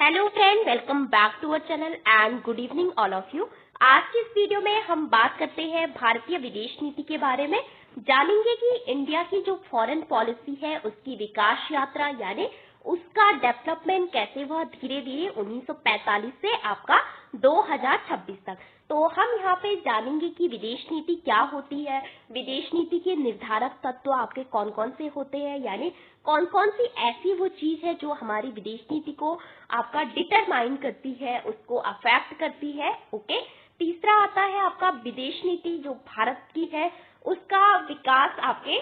Hello friend, welcome back to our channel and good evening all of you. आज की इस video में हम बात करते हैं भारतीय विदेश नीति के बारे में। जानेंगे कि इंडिया की जो फॉरेन पॉलिसी है उसकी विकास यात्रा यानी उसका डेवलपमेंट कैसे वह धीरे धीरे 1945 से आपका 2026 तक। तो हम यहाँ पे जानेंगे कि विदेश नीति क्या होती है, विदेश नीति के निर्धारक तत्व आपके कौन कौन से होते हैं, यानी कौन कौन सी ऐसी वो चीज है जो हमारी विदेश नीति को आपका डिटरमाइन करती है, उसको अफेक्ट करती है। ओके। तीसरा आता है आपका विदेश नीति जो भारत की है उसका विकास आपके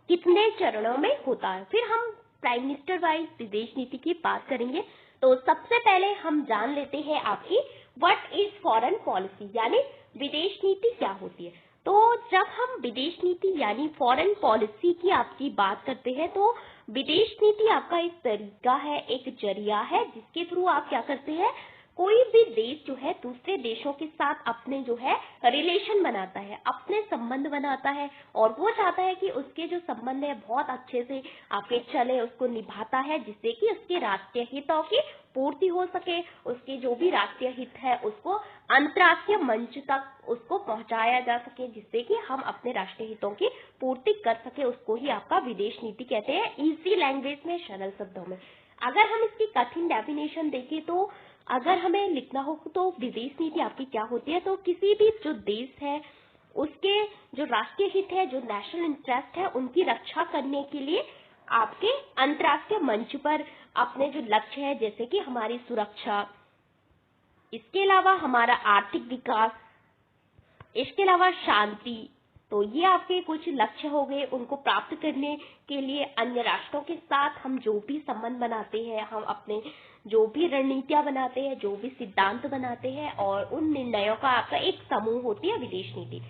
कितने चरणों में होता है। फिर हम प्राइम मिनिस्टर वाइज विदेश नीति की बात करेंगे। तो सबसे पहले हम जान लेते हैं आपकी व्हाट इज फॉरेन पॉलिसी यानी विदेश नीति क्या होती है। तो जब हम विदेश नीति यानी फॉरेन पॉलिसी की आपकी बात करते हैं तो विदेश नीति आपका एक तरीका है, एक जरिया है जिसके थ्रू आप क्या करते हैं, कोई भी देश जो है दूसरे देशों के साथ अपने जो है रिलेशन बनाता है, अपने संबंध बनाता है और वो चाहता है कि उसके जो संबंध है बहुत अच्छे से आपके चले, उसको निभाता है जिससे कि उसके राष्ट्रीय हितों की पूर्ति हो सके, उसके जो भी राष्ट्रीय हित है उसको अंतर्राष्ट्रीय मंच तक उसको पहुंचाया जा सके जिससे कि हम अपने राष्ट्रीय हितों की पूर्ति कर सके। उसको ही आपका विदेश नीति कहते हैं, इजी लैंग्वेज में, सरल शब्दों में। अगर हम इसकी कठिन डेफिनेशन देखें तो अगर हमें लिखना हो तो विदेश नीति आपकी क्या होती है, तो किसी भी जो देश है उसके जो राष्ट्रीय हित है, जो नेशनल इंटरेस्ट है, उनकी रक्षा करने के लिए आपके अंतर्राष्ट्रीय मंच पर अपने जो लक्ष्य है जैसे कि हमारी सुरक्षा, इसके अलावा हमारा आर्थिक विकास, इसके अलावा शांति, तो ये आपके कुछ लक्ष्य हो गए। उनको प्राप्त करने के लिए अन्य राष्ट्रों के साथ हम जो भी संबंध बनाते हैं, हम अपने जो भी रणनीतियां बनाते हैं, जो भी सिद्धांत बनाते हैं और उन निर्णयों का आपका एक समूह होती है विदेश नीति।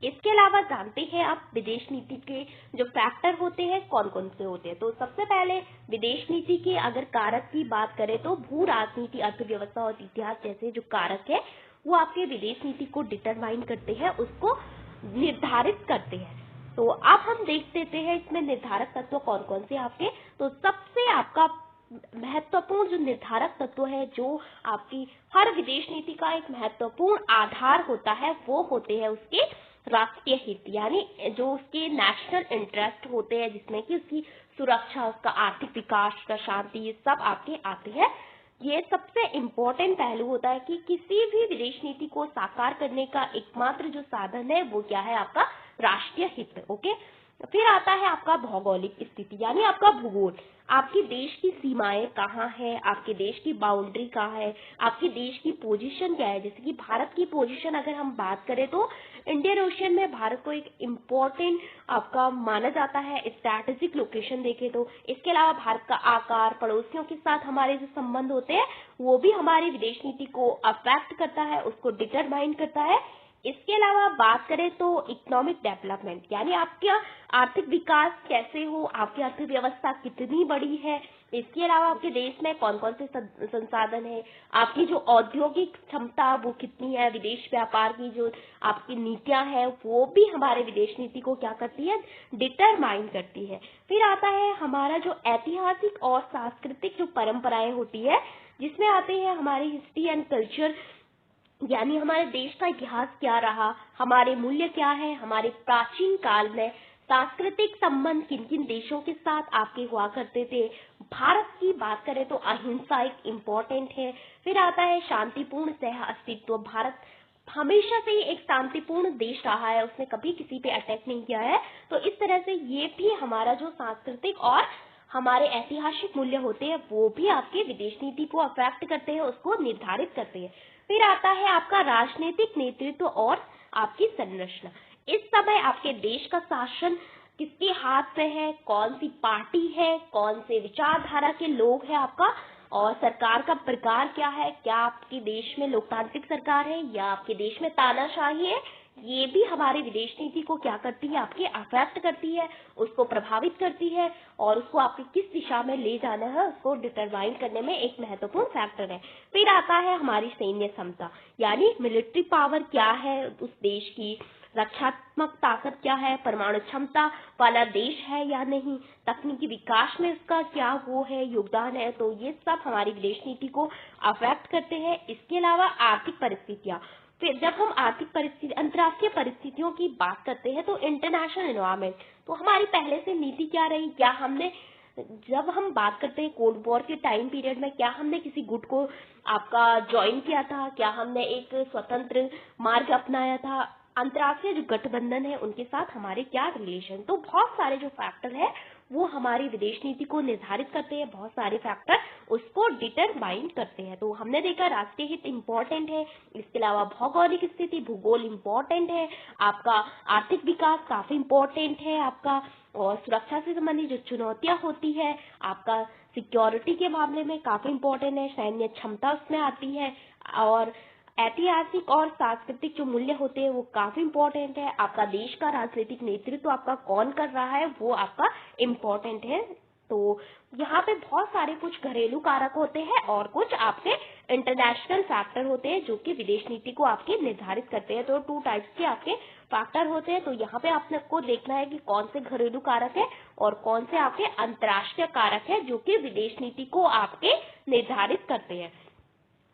इसके अलावा जानते हैं आप विदेश नीति के जो फैक्टर होते हैं कौन कौन से होते हैं। तो सबसे पहले विदेश नीति के अगर कारक की बात करें तो भू राजनीति, अर्थव्यवस्था और इतिहास जैसे जो कारक है वो आपके विदेश नीति को डिटरमाइन करते हैं, उसको निर्धारित करते हैं। तो अब हम देख लेते हैं इसमें निर्धारक तत्व कौन कौन से आपके। तो सबसे आपका महत्वपूर्ण जो निर्धारक तत्व है, जो आपकी हर विदेश नीति का एक महत्वपूर्ण आधार होता है, वो होते हैं उसके राष्ट्रीय हित यानी जो उसके नेशनल इंटरेस्ट होते हैं जिसमें कि उसकी सुरक्षा, उसका आर्थिक विकास, उसका शांति, ये सब आपके आते हैं। ये सबसे इम्पोर्टेंट पहलू होता है कि किसी भी विदेश नीति को साकार करने का एकमात्र जो साधन है वो क्या है, आपका राष्ट्रीय हित। ओके। फिर आता है आपका भौगोलिक स्थिति यानी आपका भूगोल, आपके देश की सीमाएं कहाँ है, आपके देश की बाउंड्री कहाँ है, आपके देश की पोजीशन क्या है। जैसे कि भारत की पोजीशन अगर हम बात करें तो इंडियन ओशियन में भारत को एक इम्पोर्टेंट आपका माना जाता है, स्ट्रैटेजिक लोकेशन देखे तो। इसके अलावा भारत का आकार, पड़ोसियों के साथ हमारे जो संबंध होते हैं वो भी हमारी विदेश नीति को अफेक्ट करता है, उसको डिटरमाइन करता है। इसके अलावा बात करें तो इकोनॉमिक डेवलपमेंट यानी आपका आर्थिक विकास कैसे हो, आपकी अर्थव्यवस्था कितनी बड़ी है, इसके अलावा आपके देश में कौन कौन से संसाधन है, आपकी जो औद्योगिक क्षमता वो कितनी है, विदेश व्यापार की जो आपकी नीतियां हैं वो भी हमारे विदेश नीति को क्या करती है, डिटरमाइन करती है। फिर आता है हमारा जो ऐतिहासिक और सांस्कृतिक जो परंपराएं होती है जिसमें आते हैं हमारी हिस्ट्री एंड कल्चर यानी हमारे देश का इतिहास क्या रहा, हमारे मूल्य क्या है, हमारे प्राचीन काल में सांस्कृतिक संबंध किन किन देशों के साथ आपके हुआ करते थे। भारत की बात करें तो अहिंसा एक इम्पोर्टेंट है। फिर आता है शांतिपूर्ण सह अस्तित्व, भारत हमेशा से ही एक शांतिपूर्ण देश रहा है, उसने कभी किसी पे अटैक नहीं किया है। तो इस तरह से ये भी हमारा जो सांस्कृतिक और हमारे ऐतिहासिक मूल्य होते हैं वो भी आपके विदेश नीति को अफेक्ट करते हैं, उसको निर्धारित करते हैं। फिर आता है आपका राजनीतिक नेतृत्व और आपकी संरचना। इस समय आपके देश का शासन किसके हाथ में है, कौन सी पार्टी है, कौन से विचारधारा के लोग हैं आपका, और सरकार का प्रकार क्या है, क्या आपके देश में लोकतांत्रिक सरकार है या आपके देश में तानाशाही है। ये भी हमारी विदेश नीति को क्या करती है, आपके अफेक्ट करती है, उसको प्रभावित करती है और उसको आपके किस दिशा में ले जाना है उसको डिटरमाइन करने में एक महत्वपूर्ण फैक्टर है। फिर आता है हमारी सैन्य क्षमता यानी मिलिट्री पावर क्या है उस देश की, रक्षात्मक ताकत क्या है, परमाणु क्षमता वाला देश है या नहीं, तकनीकी विकास में इसका क्या वो है, योगदान है। तो ये सब हमारी विदेश नीति को अफेक्ट करते हैं। इसके अलावा आर्थिक परिस्थितियां, फिर जब हम आर्थिक परिस्थिति अंतर्राष्ट्रीय परिस्थितियों की बात करते हैं तो इंटरनेशनल एनवायरमेंट, तो हमारी पहले से नीति क्या रही, क्या हमने जब हम बात करते हैं कोल्ड वॉर के टाइम पीरियड में क्या हमने किसी गुट को आपका ज्वाइन किया था, क्या हमने एक स्वतंत्र मार्ग अपनाया था, अंतर्राष्ट्रीय जो गठबंधन है उनके साथ हमारे क्या रिलेशन। तो बहुत सारे जो फैक्टर है वो हमारी विदेश नीति को निर्धारित करते हैं, बहुत सारे फैक्टर उसको डिटरमाइन करते हैं। तो हमने देखा राष्ट्रीय हित इम्पोर्टेंट है, इसके अलावा भौगोलिक स्थिति भूगोल इम्पोर्टेंट है, आपका आर्थिक विकास काफी इम्पोर्टेंट है आपका, और सुरक्षा से संबंधित जो चुनौतियां होती है आपका सिक्योरिटी के मामले में काफी इम्पोर्टेंट है, सैन्य क्षमता उसमें आती है, और ऐतिहासिक और सांस्कृतिक जो मूल्य होते हैं वो काफी इम्पोर्टेंट है। आपका देश का राजनीतिक नेतृत्व आपका कौन कर रहा है वो आपका इम्पोर्टेंट है। तो यहाँ पे बहुत सारे कुछ घरेलू कारक होते हैं और कुछ आपके इंटरनेशनल फैक्टर होते हैं जो कि विदेश नीति को आपके निर्धारित करते हैं। तो 2 टाइप्स के आपके फैक्टर होते हैं। तो यहाँ पे आपको देखना है कि कौन से घरेलू कारक है और कौन से आपके अंतर्राष्ट्रीय कारक है जो कि विदेश नीति को आपके निर्धारित करते हैं।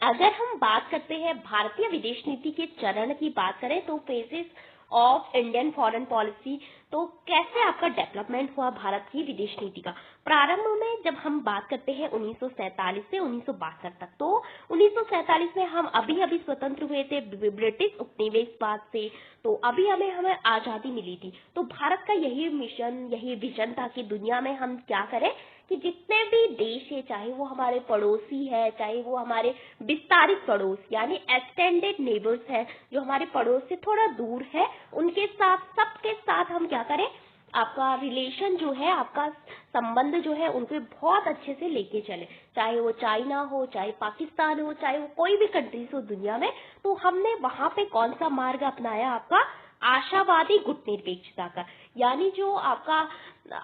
अगर हम बात करते हैं भारतीय विदेश नीति के चरण की बात करें तो phases of Indian foreign policy, तो कैसे आपका डेवलपमेंट हुआ भारत की विदेश नीति का। प्रारंभ में जब हम बात करते हैं 1947 से 1962 तक, तो 1947 में हम अभी स्वतंत्र हुए थे ब्रिटिश उपनिवेशवाद से, तो अभी हमें आजादी मिली थी। तो भारत का यही मिशन यही विजन था कि दुनिया में हम क्या करें कि जितने भी देश है, चाहे वो हमारे पड़ोसी है, चाहे वो हमारे विस्तारित पड़ोस यानी एक्सटेंडेड नेबर्स है, जो हमारे पड़ोस से थोड़ा दूर है, उनके साथ सबके साथ हम क्या करें, आपका रिलेशन जो है, आपका संबंध जो है उनको बहुत अच्छे से लेके चले, चाहे वो चाइना हो, चाहे पाकिस्तान हो, चाहे वो कोई भी कंट्रीज हो दुनिया में। तो हमने वहां पे कौन सा मार्ग अपनाया, आपका आशावादी गुटनिरपेक्षता का, यानी जो आपका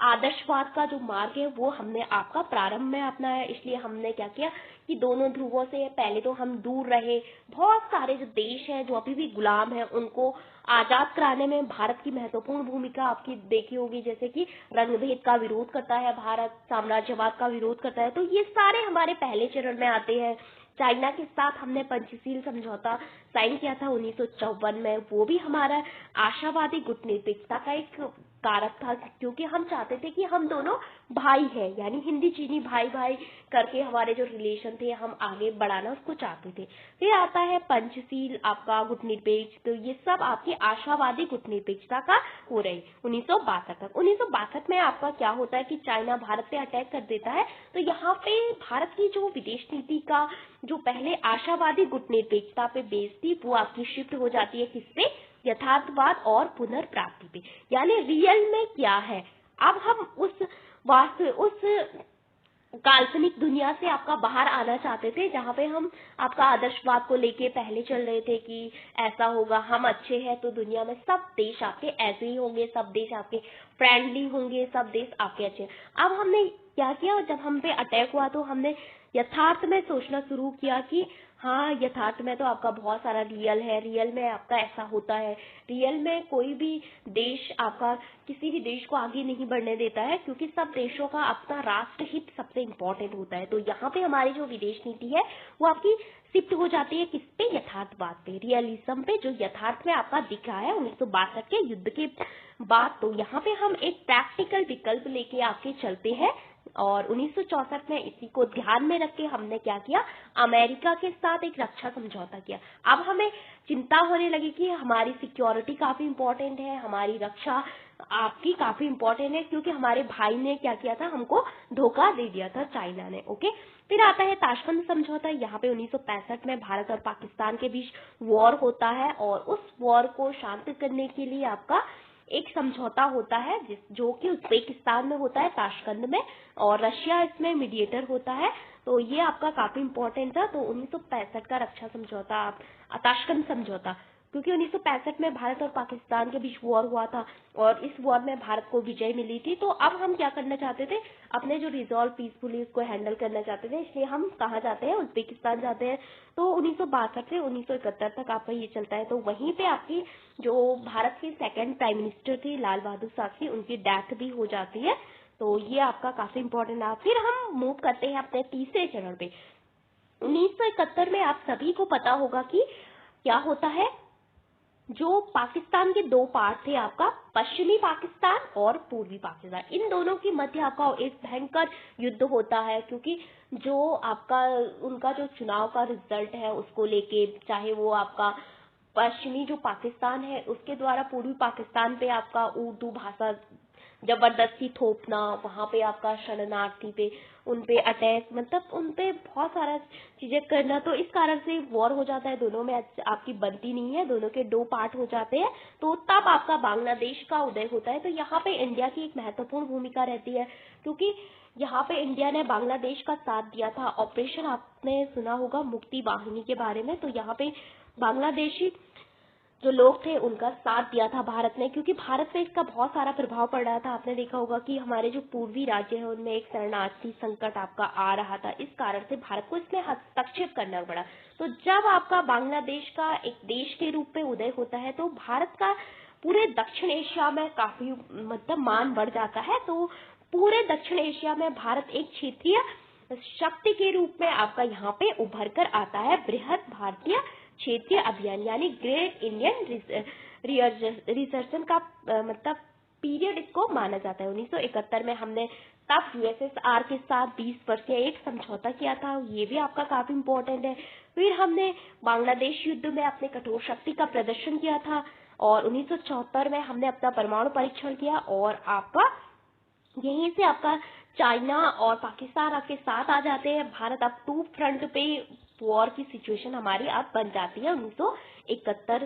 आदर्शवाद का जो मार्ग है वो हमने आपका प्रारंभ में अपनाया। इसलिए हमने क्या किया कि दोनों ध्रुवों से पहले तो हम दूर रहे, बहुत सारे जो देश हैं जो अभी भी गुलाम है उनको आजाद कराने में भारत की महत्वपूर्ण भूमिका आपकी देखी होगी, जैसे कि रंगभेद का विरोध करता है भारत, साम्राज्यवाद का विरोध करता है। तो ये सारे हमारे पहले चरण में आते हैं। चाइना के साथ हमने पंचशील समझौता साइन किया था 1954 में, वो भी हमारा आशावादी गुटनिरपेक्षता का एक कारक था, क्योंकि हम चाहते थे कि हम दोनों भाई हैं, यानी हिंदी चीनी भाई भाई करके हमारे जो रिलेशन थे हम आगे बढ़ाना उसको चाहते थे। फिर आता है पंचशील आपका गुटनिरपेक्ष, तो ये सब आपकी आशावादी गुटनिरपेक्षता का हो रही 1962 तक। 1962 में आपका क्या होता है कि चाइना भारत पे अटैक कर देता है, तो यहाँ पे भारत की जो विदेश नीति का जो पहले आशावादी गुटनिरपेक्षता पे बेस थी वो आपकी शिफ्ट हो जाती है किस पे, यथार्थवाद और पुनर्प्राप्ति पे, यानी रियल में क्या है। अब हम उस काल्पनिक दुनिया से आपका बाहर आना चाहते थे जहाँ पे हम आपका आदर्शवाद को लेके पहले चल रहे थे कि ऐसा होगा, हम अच्छे हैं तो दुनिया में सब देश आपके ऐसे ही होंगे, सब देश आपके फ्रेंडली होंगे, सब देश आपके अच्छे। अब हमने क्या किया, जब हम पे अटैक हुआ तो हमने यथार्थ में सोचना शुरू किया कि हाँ, यथार्थ में तो आपका बहुत सारा रियल है, रियल में आपका ऐसा होता है, रियल में कोई भी देश आपका किसी भी देश को आगे नहीं बढ़ने देता है, क्योंकि सब देशों का अपना राष्ट्र हित सबसे इम्पोर्टेंट होता है। तो यहाँ पे हमारी जो विदेश नीति है वो आपकी शिफ्ट हो जाती है किस पे, यथार्थवाद पे, रियलिज्म पे, जो यथार्थ में आपका दिख रहा है 1962 के युद्ध के बाद। तो यहाँ पे हम एक प्रैक्टिकल विकल्प लेके आके चलते हैं, और 1964 में इसी को ध्यान में रख के हमने क्या किया, अमेरिका के साथ एक रक्षा समझौता किया। अब हमें चिंता होने लगी कि हमारी सिक्योरिटी काफी इम्पोर्टेंट है, हमारी रक्षा आपकी काफी इम्पोर्टेंट है, क्योंकि हमारे भाई ने क्या किया था, हमको धोखा दे दिया था चाइना ने। ओके, फिर आता है ताशकंद समझौता। यहाँ पे 1965 में भारत और पाकिस्तान के बीच वॉर होता है, और उस वॉर को शांत करने के लिए आपका एक समझौता होता है जो कि उज्बेकिस्तान में होता है, ताशकंद में, और रशिया इसमें मीडिएटर होता है। तो ये आपका काफी इम्पोर्टेंट था। तो 1965 का रक्षा समझौता, ताशकंद समझौता। क्योंकि 1965 में भारत और पाकिस्तान के बीच वॉर हुआ था और इस वॉर में भारत को विजय मिली थी। तो अब हम क्या करना चाहते थे, अपने जो रिजॉल्व पीसफुली उसको हैंडल करना चाहते थे, इसलिए हम कहाँ जाते हैं, उज्बेकिस्तान जाते हैं। तो 1962 से 1971 तक आपका ये चलता है। तो वहीं पे आपकी जो भारत के सेकंड प्राइम मिनिस्टर थे लाल बहादुर शास्त्री, उनकी डेथ भी हो जाती है। तो ये आपका काफी इंपॉर्टेंट है। फिर हम मूव करते हैं अपने तीसरे चरण पे। 1971 में आप सभी को पता होगा कि क्या होता है, जो पाकिस्तान के दो पार्ट थे आपका, पश्चिमी पाकिस्तान और पूर्वी पाकिस्तान, इन दोनों के मध्य आपका एक भयंकर युद्ध होता है। क्योंकि जो आपका उनका जो चुनाव का रिजल्ट है उसको लेके, चाहे वो आपका पश्चिमी जो पाकिस्तान है उसके द्वारा पूर्वी पाकिस्तान पे आपका उर्दू भाषा जबरदस्ती थोपना, वहां पे आपका शरणार्थी पे उन पे अटैक, मतलब उन पे बहुत सारा चीजें करना। तो इस कारण से वॉर हो जाता है, दोनों में आपकी बनती नहीं है, दोनों के दो पार्ट हो जाते हैं। तो तब आपका बांग्लादेश का उदय होता है। तो यहाँ पे इंडिया की एक महत्वपूर्ण भूमिका रहती है, क्योंकि यहाँ पे इंडिया ने बांग्लादेश का साथ दिया था। ऑपरेशन आपने सुना होगा मुक्ति वाहिनी के बारे में। तो यहाँ पे बांग्लादेशी जो लोग थे उनका साथ दिया था भारत ने, क्योंकि भारत पे इसका बहुत सारा प्रभाव पड़ रहा था। आपने देखा होगा कि हमारे जो पूर्वी राज्य है उनमें एक शरणार्थी संकट आपका आ रहा था, इस कारण से भारत को इसमें हस्तक्षेप करना पड़ा। तो जब आपका बांग्लादेश का एक देश के रूप में उदय होता है तो भारत का पूरे दक्षिण एशिया में काफी मतलब मान बढ़ जाता है। तो पूरे दक्षिण एशिया में भारत एक क्षेत्रीय शक्ति के रूप में आपका यहाँ पे उभर कर आता है। बृहद भारतीय क्षेत्रीय अभियान यानी ग्रेट इंडियन रिसर्चन का मतलब पीरियड इसको माना जाता है। 1971 में हमने तब यूएसएसआर के साथ 20 वर्षीय एक समझौता किया था, ये भी आपका काफी इम्पोर्टेंट है। फिर हमने बांग्लादेश युद्ध में अपने कठोर शक्ति का प्रदर्शन किया था और 1974 में हमने अपना परमाणु परीक्षण किया और आपका यहीं से आपका चाइना और पाकिस्तान आपके साथ आ जाते हैं। भारत अब टू फ्रंट पे वॉर की सिचुएशन हमारी अब बन जाती है। 1971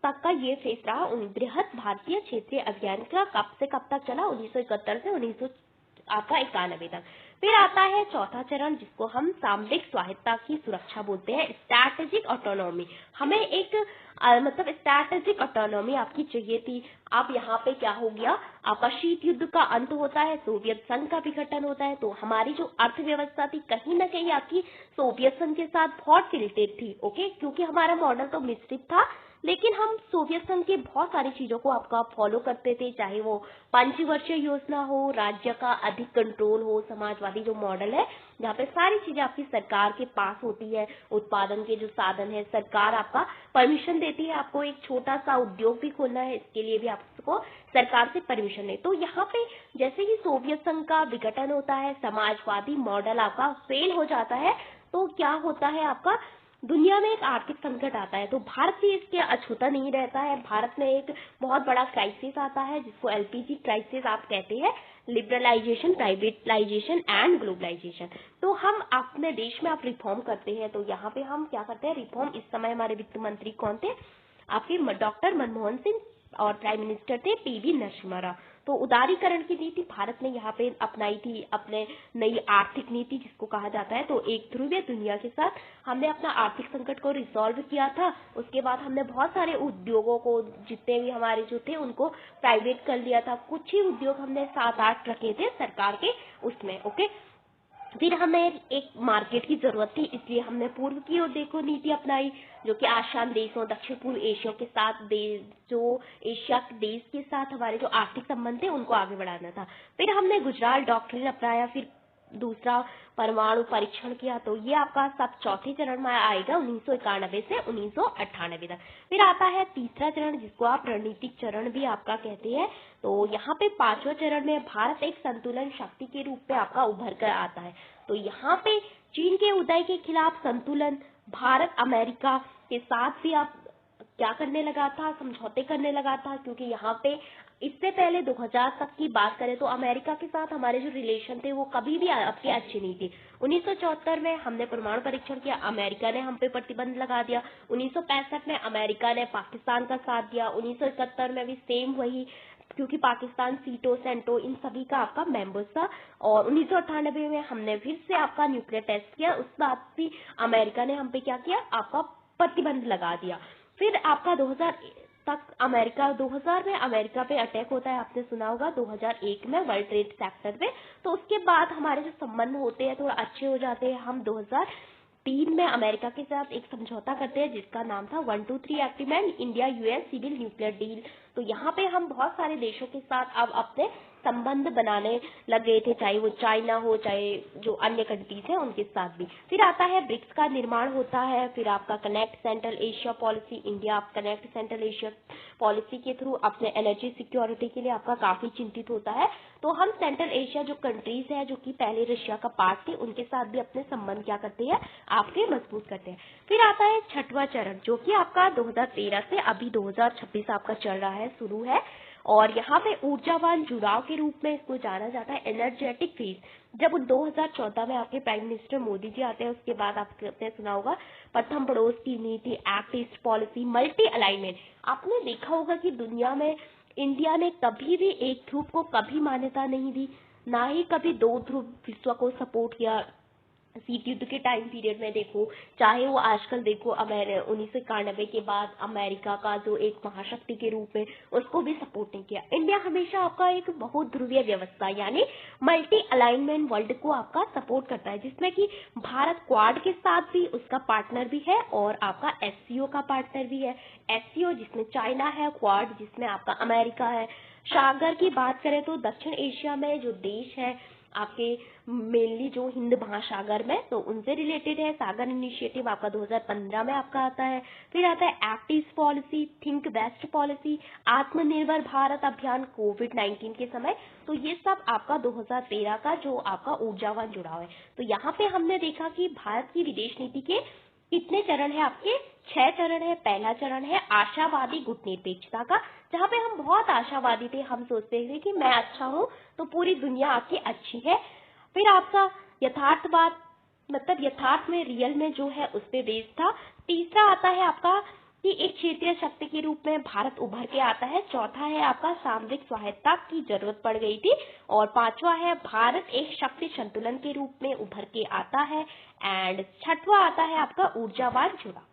तक का ये फेज रहा बृहद भारतीय क्षेत्रीय अभियान का। कब से कब तक चला? 1971 से 1991 तक। फिर आता है चौथा चरण, जिसको हम सामरिक स्वायत्तता की सुरक्षा बोलते हैं, स्ट्रैटेजिक ऑटोनॉमी। हमें एक मतलब स्ट्रैटेजिक ऑटोनॉमी आपकी चाहिए थी। अब यहाँ पे क्या हो गया, आपका शीत युद्ध का अंत होता है, सोवियत संघ का विघटन होता है। तो हमारी जो अर्थव्यवस्था थी कहीं ना कहीं आपकी सोवियत संघ के साथ बहुत रिलेटेड थी, ओके, क्योंकि हमारा मॉडल तो मिश्रित था, लेकिन हम सोवियत संघ की बहुत सारी चीजों को आपका फॉलो करते थे, चाहे वो पंचवर्षीय योजना हो, राज्य का अधिक कंट्रोल हो, समाजवादी जो मॉडल है जहाँ पे सारी चीजें आपकी सरकार के पास होती है, उत्पादन के जो साधन है सरकार आपका परमिशन देती है। आपको एक छोटा सा उद्योग भी खोलना है, इसके लिए भी आपको सरकार से परमिशन ले। तो यहाँ पे जैसे ही सोवियत संघ का विघटन होता है, समाजवादी मॉडल आपका फेल हो जाता है, तो क्या होता है, आपका दुनिया में एक आर्थिक संकट आता है। तो भारत भी इसके अछूता नहीं रहता है। भारत में एक बहुत बड़ा क्राइसिस आता है जिसको एलपीजी क्राइसिस आप कहते हैं, लिबरलाइजेशन, प्राइवेटाइजेशन एंड ग्लोबलाइजेशन। तो हम अपने देश में आप रिफॉर्म करते हैं। तो यहाँ पे हम क्या करते हैं, रिफॉर्म। इस समय हमारे वित्त मंत्री कौन थे, आपके डॉक्टर मनमोहन सिंह, और प्राइम मिनिस्टर थे पीवी नरसिम्हा राव। तो उदारीकरण की नीति भारत ने यहाँ पे अपनाई थी, अपने नई आर्थिक नीति जिसको कहा जाता है। तो एक ध्रुवीय दुनिया के साथ हमने अपना आर्थिक संकट को रिसॉल्व किया था। उसके बाद हमने बहुत सारे उद्योगों को, जितने भी हमारे जो थे, उनको प्राइवेट कर लिया था। कुछ ही उद्योग हमने 7-8 रखे थे सरकार के उसमें, ओके। फिर हमें एक मार्केट की जरूरत थी, इसलिए हमने पूर्व की ओर देखो नीति अपनाई, जो कि आसियान देशों, दक्षिण पूर्व एशिया के साथ जो एशिया के देश के साथ हमारे जो आर्थिक संबंध थे उनको आगे बढ़ाना था। फिर हमने गुजरात डॉक्ट्रिन अपनाया, फिर दूसरा परमाणु परीक्षण किया। तो ये आपका सब चौथे चरण में आएगा 1991 से 1998 तक। फिर आता है तीसरा चरण, जिसको आप रणनीतिक चरण भी आपका कहते हैं। तो यहाँ पे पांचवा चरण में भारत एक संतुलन शक्ति के रूप में आपका उभर कर आता है। तो यहाँ पे चीन के उदय के खिलाफ संतुलन, भारत अमेरिका के साथ भी आप क्या करने लगा था, समझौते करने लगा था, क्योंकि यहाँ पे इससे पहले 2000 तक की बात करें तो अमेरिका के साथ हमारे जो रिलेशन थे वो कभी भी आपके अच्छे नहीं थे। 1974 में हमने परमाणु परीक्षण किया, अमेरिका ने हम पे प्रतिबंध लगा दिया। 1965 में अमेरिका ने पाकिस्तान का साथ दिया। 1971 में भी सेम वही, क्योंकि पाकिस्तान सीटो सेंटो इन सभी का आपका मेंबर्स था। और 1998 में हमने फिर से आपका न्यूक्लियर टेस्ट किया, उस बात भी अमेरिका ने हम पे क्या किया, आपका प्रतिबंध लगा दिया। फिर आपका 2000 तक अमेरिका 2000 में अमेरिका पे अटैक होता है, आपने सुना होगा 2001 में वर्ल्ड ट्रेड सेक्टर पे। तो उसके बाद हमारे जो संबंध होते हैं थोड़ा अच्छे हो जाते हैं। हम 2003 में अमेरिका के साथ एक समझौता करते हैं जिसका नाम था 123 agreement, India US civil nuclear deal. तो यहाँ पे हम बहुत सारे देशों के साथ अब अपने संबंध बनाने लग गए थे, चाहे वो चाइना हो, चाहे जो अन्य कंट्रीज हैं उनके साथ भी। फिर आता है ब्रिक्स का निर्माण होता है। फिर आपका connect central Asia policy, India आप कनेक्ट सेंट्रल एशिया पॉलिसी के थ्रू अपने एनर्जी सिक्योरिटी के लिए आपका काफी चिंतित होता है। तो हम सेंट्रल एशिया जो कंट्रीज है जो कि पहले रशिया का पार्ट थी, उनके साथ भी अपने संबंध क्या करते हैं, आपके मजबूत करते हैं। फिर आता है छठवां चरण जो कि आपका 2013 से अभी 2026 आपका चल रहा है, शुरू है। और यहाँ पे ऊर्जावान जुड़ाव के रूप में इसको जाना जाता है, एनर्जेटिक फेज। जब 2014 में आपके प्राइम मिनिस्टर मोदी जी आते हैं, उसके बाद आपने सुना होगा प्रथम पड़ोस की नीति, act east policy, multi alignment. आपने देखा होगा कि दुनिया में इंडिया ने कभी भी एक ध्रुव को कभी मान्यता नहीं दी, ना ही कभी दो ध्रुव विश्व को सपोर्ट किया। शीत युद्ध के टाइम पीरियड में देखो, चाहे वो आजकल देखो 1991 के बाद अमेरिका का जो एक महाशक्ति के रूप में, उसको भी सपोर्ट नहीं किया। इंडिया हमेशा आपका एक बहुत ध्रुवीय व्यवस्था यानी मल्टी अलाइनमेंट वर्ल्ड को आपका सपोर्ट करता है, जिसमें कि भारत क्वाड के साथ भी उसका पार्टनर भी है और आपका एससीओ का पार्टनर भी है। एससीओ जिसमें चाइना है, क्वाड जिसमें आपका अमेरिका है। सागर की बात करें तो दक्षिण एशिया में जो देश है आपके मेनली जो हिंद महासागर में, तो उनसे रिलेटेड है। सागर इनिशिएटिव आपका 2015 में आपका आता है। फिर आता है act east policy, think west policy, Atmanirbhar Bharat अभियान कोविड-19 के समय। तो ये सब आपका 2013 का जो आपका ऊर्जावान जुड़ाव है। तो यहाँ पे हमने देखा कि भारत की विदेश नीति के कितने चरण है, आपके 6 चरण है। पहला चरण है आशावादी गुटनिरपेक्षता का, जहाँ पे हम बहुत आशावादी थे, हम सोचते थे कि मैं अच्छा हूँ तो पूरी दुनिया आपकी अच्छी है। फिर आपका यथार्थवाद, मतलब यथार्थ में, रियल में जो है उस पे बेस्ड था। तीसरा आता है आपका कि एक क्षेत्रीय शक्ति के रूप में भारत उभर के आता है। चौथा है आपका सामरिक स्वायत्तता की जरूरत पड़ गई थी। और पांचवा है भारत एक शक्ति संतुलन के रूप में उभर के आता है। एंड छठवां आता है आपका ऊर्जावान जुड़ाव।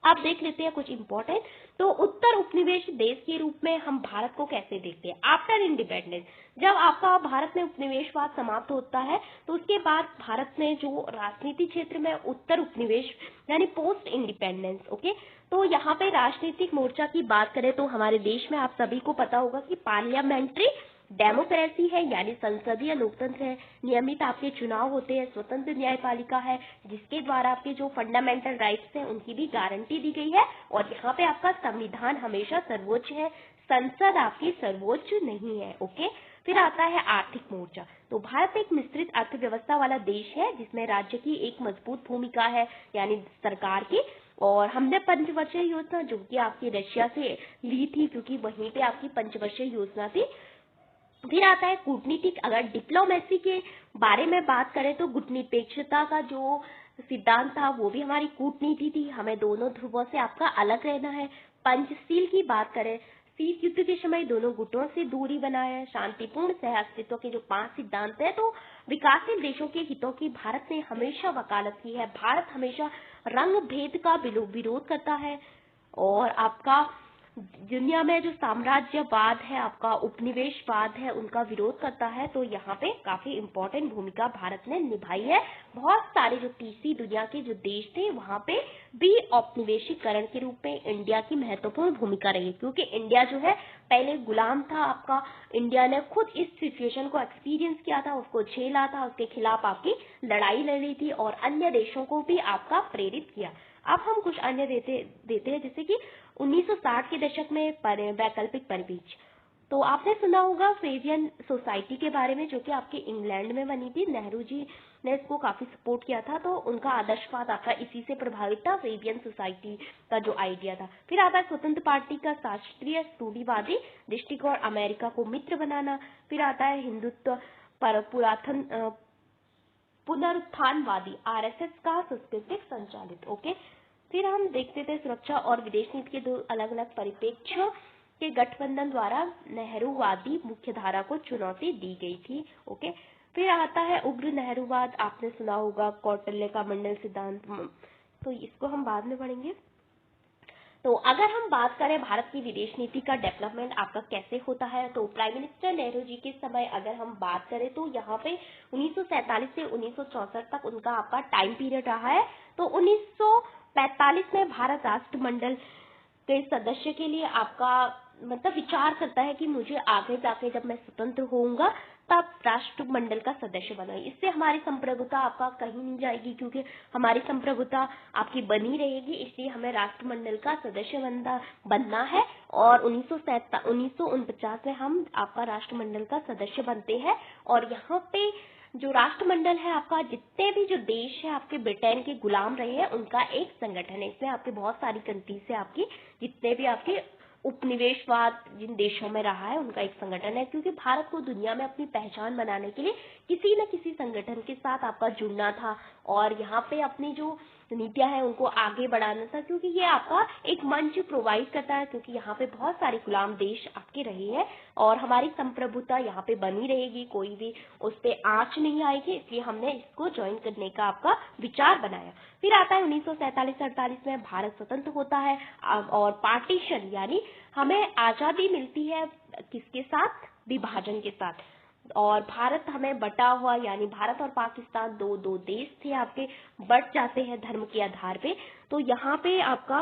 आप देख लेते हैं कुछ इंपॉर्टेंट। तो उत्तर उपनिवेश देश के रूप में हम भारत को कैसे देखते हैं आफ्टर इंडिपेंडेंस। जब आपका भारत में उपनिवेशवाद समाप्त होता है तो उसके बाद भारत में जो राजनीति क्षेत्र में उत्तर उपनिवेश यानी पोस्ट इंडिपेंडेंस, ओके। तो यहाँ पे राजनीतिक मोर्चा की बात करें तो हमारे देश में आप सभी को पता होगा कि पार्लियामेंट्री डेमोक्रेसी है यानी संसदीय लोकतंत्र है। नियमित आपके चुनाव होते हैं, स्वतंत्र न्यायपालिका है जिसके द्वारा आपके जो फंडामेंटल राइट्स हैं उनकी भी गारंटी दी गई है। और यहाँ पे आपका संविधान हमेशा सर्वोच्च है, संसद आपकी सर्वोच्च नहीं है, ओके। फिर आता है आर्थिक मोर्चा। तो भारत एक मिश्रित अर्थव्यवस्था वाला देश है जिसमें राज्य की एक मजबूत भूमिका है यानी सरकार की। और हमने पंचवर्षीय योजना जो कि आपकी रशिया से ली थी, क्योंकि वहीं पे आपकी पंचवर्षीय योजना थी। फिर आता है कूटनीतिक, अगर डिप्लोमेसी के बारे में बात करें तो गुटनिरपेक्षता का जो सिद्धांत था वो भी हमारी कूटनीति थी, हमें दोनों ध्रुवों से आपका अलग रहना है। पंचशील की बात करें, शीत युद्ध के समय दोनों गुटों से दूरी बनाए, शांतिपूर्ण सह अस्तित्व के जो 5 सिद्धांत है। तो विकासशील देशों के हितों की भारत ने हमेशा वकालत की है। भारत हमेशा रंग भेद का विरोध करता है। और आपका दुनिया में जो साम्राज्यवाद है, आपका उपनिवेशवाद है, उनका विरोध करता है। तो यहाँ पे काफी इम्पोर्टेंट भूमिका भारत ने निभाई है। बहुत सारे जो तीसरी दुनिया के जो देश थे वहाँ पे भी औपनिवेशीकरण के रूप में इंडिया की महत्वपूर्ण भूमिका रही, क्योंकि इंडिया जो है पहले गुलाम था आपका। इंडिया ने खुद इस सिचुएशन को एक्सपीरियंस किया था, उसको झेला था, उसके खिलाफ आपकी लड़ाई लड़ी थी और अन्य देशों को भी आपका प्रेरित किया। अब हम कुछ अन्य देते हैं, जैसे कि 1960 के दशक में वैकल्पिक परिवेश। तो आपने सुना होगा फेबियन सोसाइटी के बारे में, जो कि आपके इंग्लैंड में बनी थी। नेहरू जी ने इसको काफी सपोर्ट किया था, तो उनका आदर्शवाद आपका इसी से प्रभावित था, फेबियन सोसाइटी का जो आइडिया था। फिर आता है स्वतंत्र पार्टी का शास्त्रीय रूढ़िवादी दृष्टिकोण, अमेरिका को मित्र बनाना। फिर आता है हिंदुत्व पर पुनरुत्थानवादी, आरएसएस का सांस्कृतिक संचालित, ओके। फिर हम देखते थे सुरक्षा और विदेश नीति के दो अलग अलग परिप्रेक्ष्य के गठबंधन द्वारा नेहरूवादी मुख्यधारा को चुनौती दी गई थी, ओके। फिर आता है उग्र नेहरूवाद, आपने सुना होगा कौटिल्य का मंडल सिद्धांत, तो इसको हम बाद में पढ़ेंगे। तो अगर हम बात करें भारत की विदेश नीति का डेवलपमेंट आपका कैसे होता है, तो प्राइम मिनिस्टर नेहरू जी के समय अगर हम बात करें तो यहाँ पे 1947 से 1964 तक उनका आपका टाइम पीरियड रहा है। तो 1945 में भारत राष्ट्रमंडल के सदस्य के लिए आपका मतलब विचार करता है कि मुझे आगे जाके जब मैं स्वतंत्र होऊंगा तब राष्ट्रमंडल का सदस्य बना। इससे हमारी संप्रभुता आपका कहीं नहीं जाएगी, क्योंकि हमारी संप्रभुता आपकी बनी रहेगी, इसलिए हमें राष्ट्रमंडल का सदस्य बनना है। और 1949 में हम आपका राष्ट्रमंडल का सदस्य बनते हैं। और यहाँ पे जो राष्ट्रमंडल है आपका, जितने भी जो देश है आपके ब्रिटेन के गुलाम रहे हैं उनका एक संगठन है। इसमें आपके बहुत सारी कंट्रीज से आपकी जितने भी आपके उपनिवेशवाद जिन देशों में रहा है उनका एक संगठन है, क्योंकि भारत को दुनिया में अपनी पहचान बनाने के लिए किसी न किसी संगठन के साथ आपका जुड़ना था और यहाँ पे अपनी जो नीतियां हैं उनको आगे बढ़ाना था, क्योंकि ये आपका एक मंच प्रोवाइड करता है, क्योंकि यहाँ पे बहुत सारे गुलाम देश आपके रहे हैं और हमारी संप्रभुता यहाँ पे बनी रहेगी, कोई भी उस पे आंच नहीं आएगी, इसलिए हमने इसको ज्वाइन करने का आपका विचार बनाया। फिर आता है 1947-48 में भारत स्वतंत्र होता है और पार्टीशन यानी हमें आजादी मिलती है किसके साथ, विभाजन के साथ। और भारत हमें बटा हुआ यानी भारत और पाकिस्तान दो देश थे आपके, बट जाते हैं धर्म के आधार पे। तो यहाँ पे आपका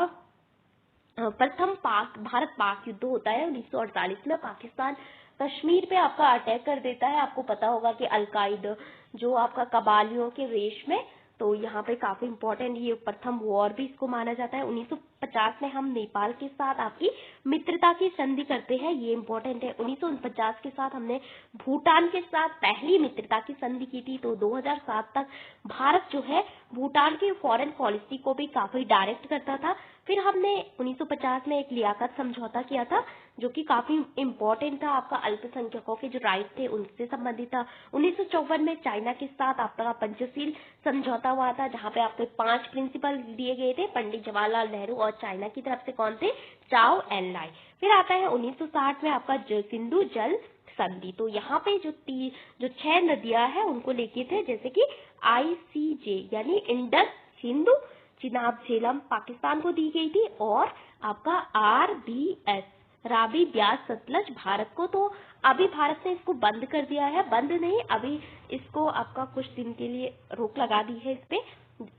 प्रथम भारत पाक युद्ध होता है 1948 में। पाकिस्तान कश्मीर पे आपका अटैक कर देता है। आपको पता होगा कि अलकायदा जो आपका कबालियों के रेश में, तो यहाँ पे काफी इंपॉर्टेंट ये प्रथम वॉर भी इसको माना जाता है। 1950 में हम नेपाल के साथ आपकी मित्रता की संधि करते हैं, ये इंपॉर्टेंट है। 1949 के साथ हमने भूटान के साथ पहली मित्रता की संधि की थी। तो 2007 तक भारत जो है भूटान की फॉरेन पॉलिसी को भी काफी डायरेक्ट करता था। फिर हमने 1950 में एक लियाकत समझौता किया था जो कि काफी इम्पोर्टेंट था, आपका अल्पसंख्यकों के जो राइट थे उनसे संबंधित था। 1954 में चाइना के साथ आपका पंचशील समझौता हुआ था, जहाँ पे आपके 5 प्रिंसिपल दिए गए थे, पंडित जवाहरलाल नेहरू और चाइना की तरफ से कौन थे, चाओ एन लाई। फिर आता है 1960 में आपका सिंधु जल संधि। तो यहाँ पे जो 6 नदियां हैं उनको लेके थे, जैसे कि ICJ यानी इंडस, सिंधु, चिनाब, झेलम पाकिस्तान को दी गई थी और आपका RBS रावी, ब्यास, सतलज भारत को। तो अभी भारत ने इसको बंद कर दिया है, बंद नहीं, अभी इसको आपका कुछ दिन के लिए रोक लगा दी है इस पे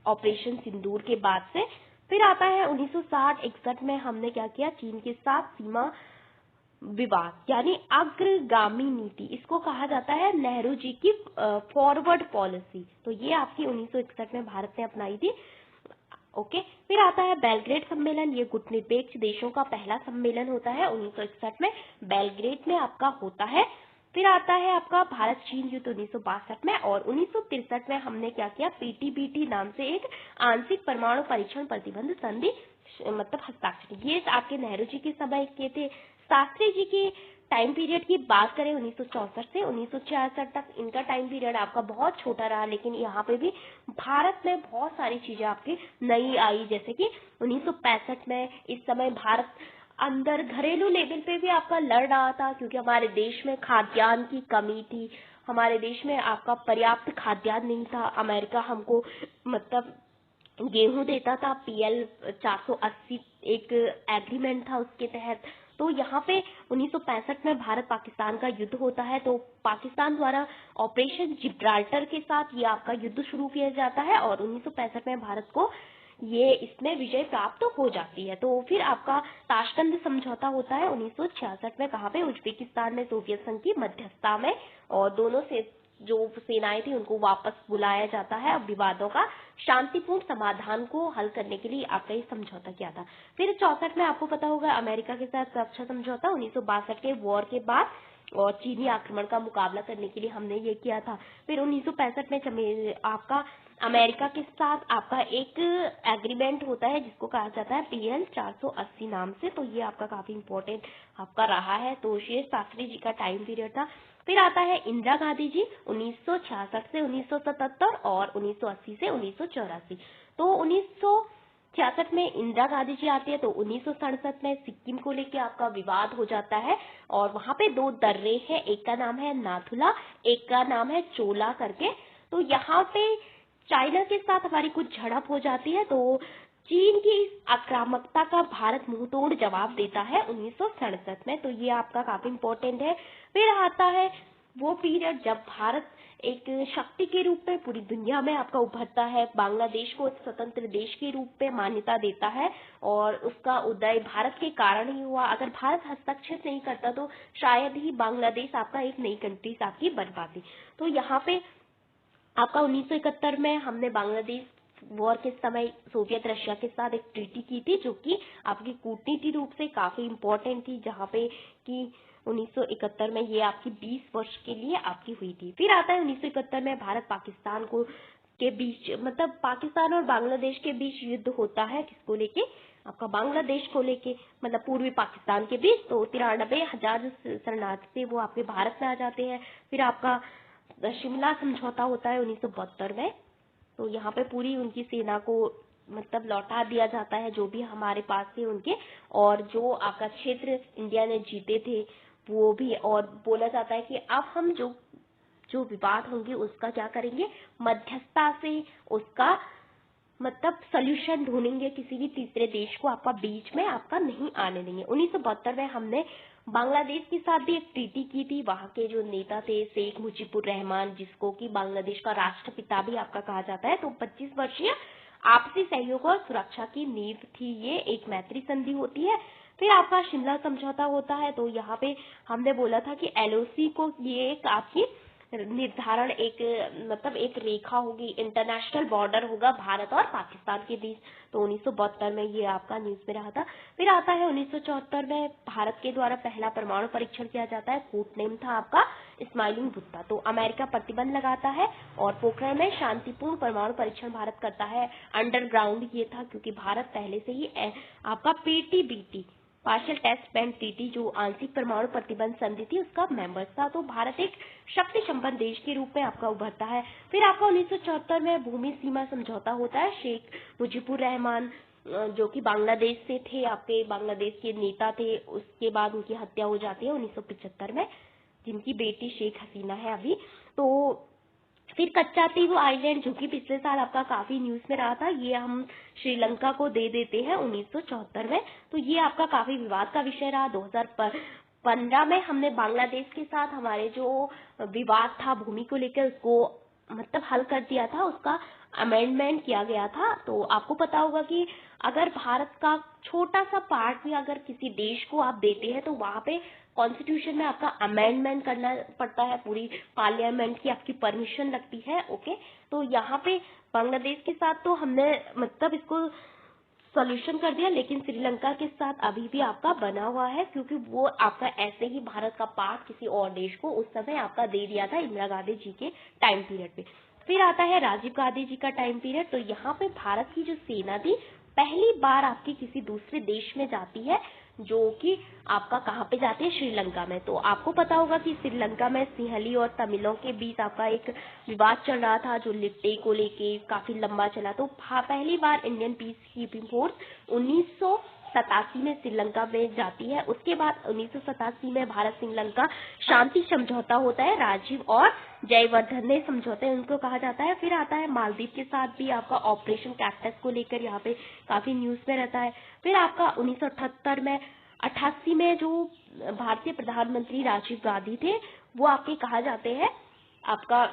ऑपरेशन सिंदूर के बाद से। फिर आता है 1960-61 में हमने क्या किया, चीन के साथ सीमा विवाद यानी अग्रगामी नीति, इसको कहा जाता है नेहरू जी की फॉरवर्ड पॉलिसी। तो ये आपकी 1961 में भारत ने अपनाई थी। ओके। फिर आता है बेलग्रेड सम्मेलन, ये गुटनिरपेक्ष देशों का पहला सम्मेलन होता है 1961 में, बेलग्रेड में आपका होता है। फिर आता है आपका भारत चीन युद्ध 1962 में और 1963 में हमने क्या किया, PTBT नाम से एक आंशिक परमाणु परीक्षण प्रतिबंध संधि मतलब हस्ताक्षर, ये आपके नेहरू जी के समय के थे। शास्त्री जी के टाइम पीरियड की बात करें 1964 से 1966 तक, इनका टाइम पीरियड आपका बहुत छोटा रहा, लेकिन यहाँ पे भी भारत में बहुत सारी चीजें आपकी नई आई, जैसे कि 1965 में इस समय भारत अंदर घरेलू लेवल पे भी आपका लड़ रहा था, क्योंकि हमारे देश में खाद्यान्न की कमी थी, हमारे देश में आपका पर्याप्त खाद्यान्न नहीं था। अमेरिका हमको मतलब गेहूं देता था, PL 480 एक एग्रीमेंट था उसके तहत। तो यहाँ पे 1965 में भारत पाकिस्तान का युद्ध होता है, तो पाकिस्तान द्वारा ऑपरेशन जिब्राल्टर के साथ ये आपका युद्ध शुरू किया जाता है और 1965 में भारत को ये इसमें विजय प्राप्त हो जाती है। तो फिर आपका ताशकंद समझौता होता है 1966 में, कहाँ पे, उज्बेकिस्तान में सोवियत संघ की मध्यस्थता में, और दोनों से जो सेनाएं थी उनको वापस बुलाया जाता है। अब विवादों का शांतिपूर्ण समाधान को हल करने के लिए आपका ये समझौता किया था। फिर 64 में आपको पता होगा अमेरिका के साथ सुरक्षा समझौता 1962 के वॉर के बाद, और चीनी आक्रमण का मुकाबला करने के लिए हमने ये किया था। फिर 1965 में आपका अमेरिका के साथ आपका एक एग्रीमेंट होता है जिसको कहा जाता है PL 480 नाम से। तो ये आपका काफी इम्पोर्टेंट आपका रहा है। तो ये शास्त्री जी का टाइम पीरियड था। फिर आता है इंदिरा गांधी जी 1966 से 1977 और 1980 से 1984। तो 1966 में इंदिरा गांधी जी आती है, तो 1967 में सिक्किम को लेके आपका विवाद हो जाता है और वहां पे 2 दर्रे हैं, एक का नाम है नाथुला, एक का नाम है चोला करके। तो यहाँ पे चाइना के साथ हमारी कुछ झड़प हो जाती है, तो चीन की इस आक्रामकता का भारत मुंहतोड़ जवाब देता है 1967 में। तो ये आपका काफी इम्पोर्टेंट है। फिर आता है वो पीरियड जब भारत एक शक्ति के रूप में पूरी दुनिया में आपका उभरता है, बांग्लादेश को एक स्वतंत्र देश के रूप में मान्यता देता है और उसका उदय भारत के कारण ही हुआ। अगर भारत हस्तक्षेप नहीं करता तो शायद ही बांग्लादेश आपका एक नई कंट्री आपकी बन पाती। तो यहाँ पे आपका 1971 में हमने बांग्लादेश वॉर के समय सोवियत रशिया के साथ एक ट्रीटी की थी, जो कि आपकी कूटनीति रूप से काफी इम्पोर्टेंट थी, जहाँ पे कि 1971 में ये आपकी 20 वर्ष के लिए आपकी हुई थी। फिर आता है 1971 में भारत पाकिस्तान को के बीच, मतलब पाकिस्तान और बांग्लादेश के बीच युद्ध होता है। किसको लेके? आपका बांग्लादेश को लेके, मतलब पूर्वी पाकिस्तान के बीच। तो 93,000 शरणार्थी थे वो आपके भारत में आ जाते हैं। फिर आपका शिमला समझौता होता है 1972 में। तो यहाँ पे पूरी उनकी सेना को मतलब लौटा दिया जाता है, जो भी हमारे पास थे उनके, और जो आपका क्षेत्र इंडिया ने जीते थे वो भी। और बोला जाता है कि अब हम जो विवाद होंगे उसका क्या करेंगे, मध्यस्थता से उसका मतलब सोल्यूशन ढूंढेंगे, किसी भी तीसरे देश को आपका बीच में आपका नहीं आने देंगे। 1972 में हमने बांग्लादेश के साथ भी एक ट्रीटी की थी। वहां के जो नेता थे शेख मुजीबुर रहमान, जिसको कि बांग्लादेश का राष्ट्रपिता भी आपका कहा जाता है। तो 25 वर्षीय आपसी सहयोग और सुरक्षा की नींव थी, ये एक मैत्री संधि होती है। फिर आपका शिमला समझौता होता है। तो यहाँ पे हमने बोला था कि एलओसी को ये एक आपकी निर्धारण, एक मतलब एक रेखा होगी, इंटरनेशनल बॉर्डर होगा भारत और पाकिस्तान के बीच। तो 1972 में ये आपका न्यूज में रहा था। फिर आता है 1974 में भारत के द्वारा पहला परमाणु परीक्षण किया जाता है। कोड नेम था आपका स्माइलिंग बुद्धा। तो अमेरिका प्रतिबंध लगाता है और पोखरण में शांतिपूर्ण परमाणु परीक्षण भारत करता है। अंडरग्राउंड ये था क्योंकि भारत पहले से ही आपका पीटीबीटी, पार्शियल टेस्ट बैंड ट्रीटी, जो आंशिक परमाणु प्रतिबंध संधि थी, उसका मेंबर था। तो भारत एक शक्ति संपन्न देश के रूप में आपका उभरता है। फिर आपका 1974 में भूमि सीमा समझौता होता है। शेख मुजीबुर रहमान जो कि बांग्लादेश से थे, आपके बांग्लादेश के नेता थे, उसके बाद उनकी हत्या हो जाती है 1975 में, जिनकी बेटी शेख हसीना है अभी। तो फिर कच्चा तीव आइलैंड, जो कि पिछले साल आपका काफी न्यूज में रहा था, ये हम श्रीलंका को दे देते हैं 1974 में। तो ये आपका काफी विवाद का विषय रहा। 2015 में हमने बांग्लादेश के साथ हमारे जो विवाद था भूमि को लेकर, उसको मतलब हल कर दिया था, उसका अमेंडमेंट किया गया था। तो आपको पता होगा कि अगर भारत का छोटा सा पार्ट भी अगर किसी देश को आप देते हैं तो वहां पे कॉन्स्टिट्यूशन में आपका अमेंडमेंट करना पड़ता है, पूरी पार्लियामेंट की आपकी परमिशन लगती है। ओके, तो यहाँ पे बांग्लादेश के साथ तो हमने मतलब इसको सॉल्यूशन कर दिया, लेकिन श्रीलंका के साथ अभी भी आपका बना हुआ है, क्योंकि वो आपका ऐसे ही भारत का पार्ट किसी और देश को उस समय आपका दे दिया था इंदिरा गांधी जी के टाइम पीरियड पे। फिर आता है राजीव गांधी जी का टाइम पीरियड। तो यहाँ पे भारत की जो सेना थी पहली बार आपकी किसी दूसरे देश में जाती है, जो कि आपका कहाँ पे जाती है, श्रीलंका में। तो आपको पता होगा कि श्रीलंका में सिंहली और तमिलों के बीच आपका एक विवाद चल रहा था, जो लिट्टे को लेके काफी लंबा चला। तो पहली बार इंडियन पीस कीपिंग फोर्स 1987 में श्रीलंका में जाती है। उसके बाद 1987 में भारत श्रीलंका शांति समझौता होता है, राजीव और जयवर्धने समझौते उनको कहा जाता है। फिर आता है मालदीव के साथ भी आपका ऑपरेशन कैक्टस को लेकर यहाँ पे काफी न्यूज में रहता है। फिर आपका 1978 में 88 में जो भारतीय प्रधानमंत्री राजीव गांधी थे, वो आपके कहा जाते हैं आपका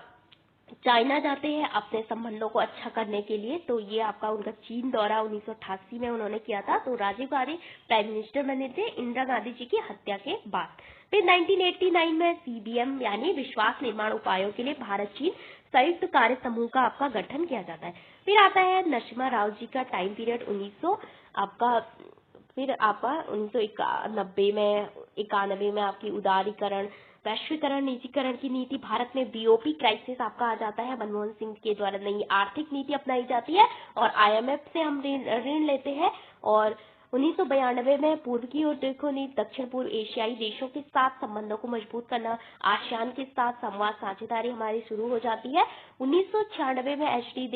चाइना जाते हैं अपने संबंधों को अच्छा करने के लिए। तो ये आपका उनका चीन दौरा 1988 में उन्होंने किया था। तो राजीव गांधी प्राइम मिनिस्टर बने थे इंदिरा गांधी जी की हत्या के बाद। फिर 1989 में सीबीएम यानी विश्वास निर्माण उपायों के लिए भारत चीन संयुक्त कार्य समूह का आपका गठन किया जाता है। फिर आता है नरसिम्हा राव जी का टाइम पीरियड 1991 में आपकी उदारीकरण, वैश्वीकरण, निजीकरण की नीति, भारत में बीओपी क्राइसिस आपका आ जाता है, मनमोहन सिंह के द्वारा नई आर्थिक नीति अपनाई जाती है और आईएमएफ से हम ऋण लेते हैं। और 1992 में पूर्व की ओर देखो नहीं, दक्षिण पूर्व एशियाई देशों के साथ संबंधों को मजबूत करना, आसियान के साथ संवाद साझेदारी हमारी शुरू हो जाती है। 1996 में एचडी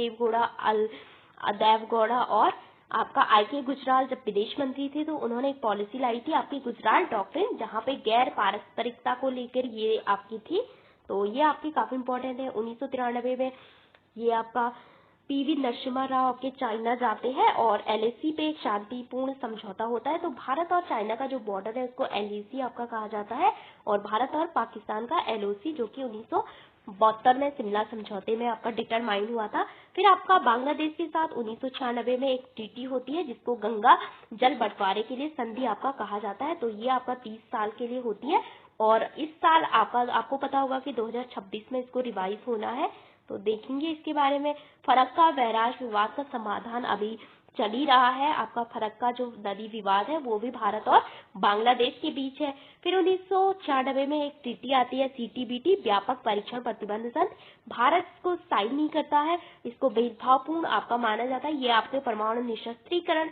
देवगौड़ा और आपका आईके गुजराल जब विदेश मंत्री थे, तो उन्होंने एक पॉलिसी लाई थी आपकी गुजराल डॉक्ट्रिन, जहां पे गैर पारस्परिकता को लेकर ये आपकी थी। तो ये आपकी काफी इंपॉर्टेंट है। 1993 में ये आपका पीवी नरसिम्हा राव आपके चाइना जाते हैं और एलएसी पे एक शांतिपूर्ण समझौता होता है। तो भारत और चाइना का जो बॉर्डर है उसको एलएसी आपका कहा जाता है और भारत और पाकिस्तान का एलओसी जो कि 1972 में शिमला समझौते में आपका डिटरमाइन हुआ था। फिर आपका बांग्लादेश के साथ 1996 में एक ट्रीटी होती है जिसको गंगा जल बंटवारे के लिए संधि आपका कहा जाता है। तो ये आपका 30 साल के लिए होती है और इस साल आपको पता होगा कि 2026 में इसको रिवाइज होना है। तो देखेंगे इसके बारे में। फरक्का बैराज विवाद का समाधान अभी चल ही रहा है। आपका फरक्का जो नदी विवाद है वो भी भारत और बांग्लादेश के बीच है। फिर 1996 में एक ट्रीटी आती है सीटीबीटी, व्यापक परीक्षण प्रतिबंध संधि। भारत को साइन नहीं करता है, इसको भेदभावपूर्ण आपका माना जाता है। ये आपके परमाणु निशस्त्रीकरण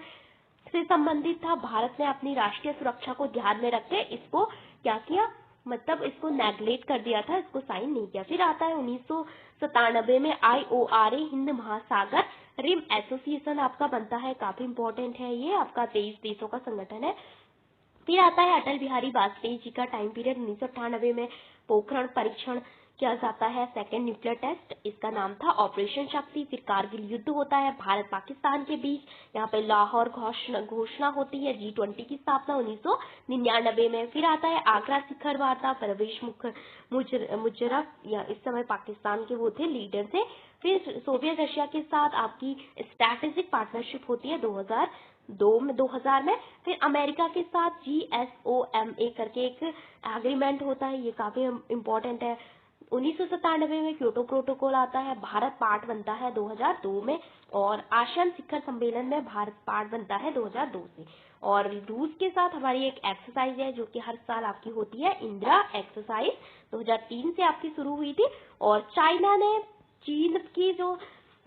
से संबंधित था। भारत ने अपनी राष्ट्रीय सुरक्षा को ध्यान में रख के इसको क्या किया, मतलब इसको नेग्लेक्ट कर दिया था, इसको साइन नहीं किया। फिर आता है 1997 में IORA, हिंद महासागर रिम एसोसिएशन आपका बनता है। काफी इंपॉर्टेंट है, ये आपका 23 देशों का संगठन है। फिर आता है अटल बिहारी वाजपेयी जी का टाइम पीरियड। 1998 में पोखरण परीक्षण किया जाता है, सेकेंड न्यूक्लियर टेस्ट, इसका नाम था ऑपरेशन शक्ति। फिर कारगिल युद्ध होता है भारत पाकिस्तान के बीच, यहाँ पे लाहौर घोषणा होती है। G20 की स्थापना 1999 में। फिर आता है आगरा शिखर वार्ता, परवेश मुशर्रफ या इस समय पाकिस्तान के वो थे, लीडर थे। फिर सोवियत रशिया के साथ आपकी स्ट्रैटेजिक पार्टनरशिप होती है 2000 में। फिर अमेरिका के साथ GSOMA करके एक एग्रीमेंट होता है, ये काफी इम्पोर्टेंट है। 1997 में क्योटो प्रोटोकॉल आता है, भारत पार्ट बनता है 2002 में। और आसियान शिखर सम्मेलन में भारत पार्ट बनता है 2002 से। और रूस के साथ हमारी एक एक्सरसाइज है जो कि हर साल आपकी होती है, इंदिरा एक्सरसाइज 2003 से आपकी शुरू हुई थी। और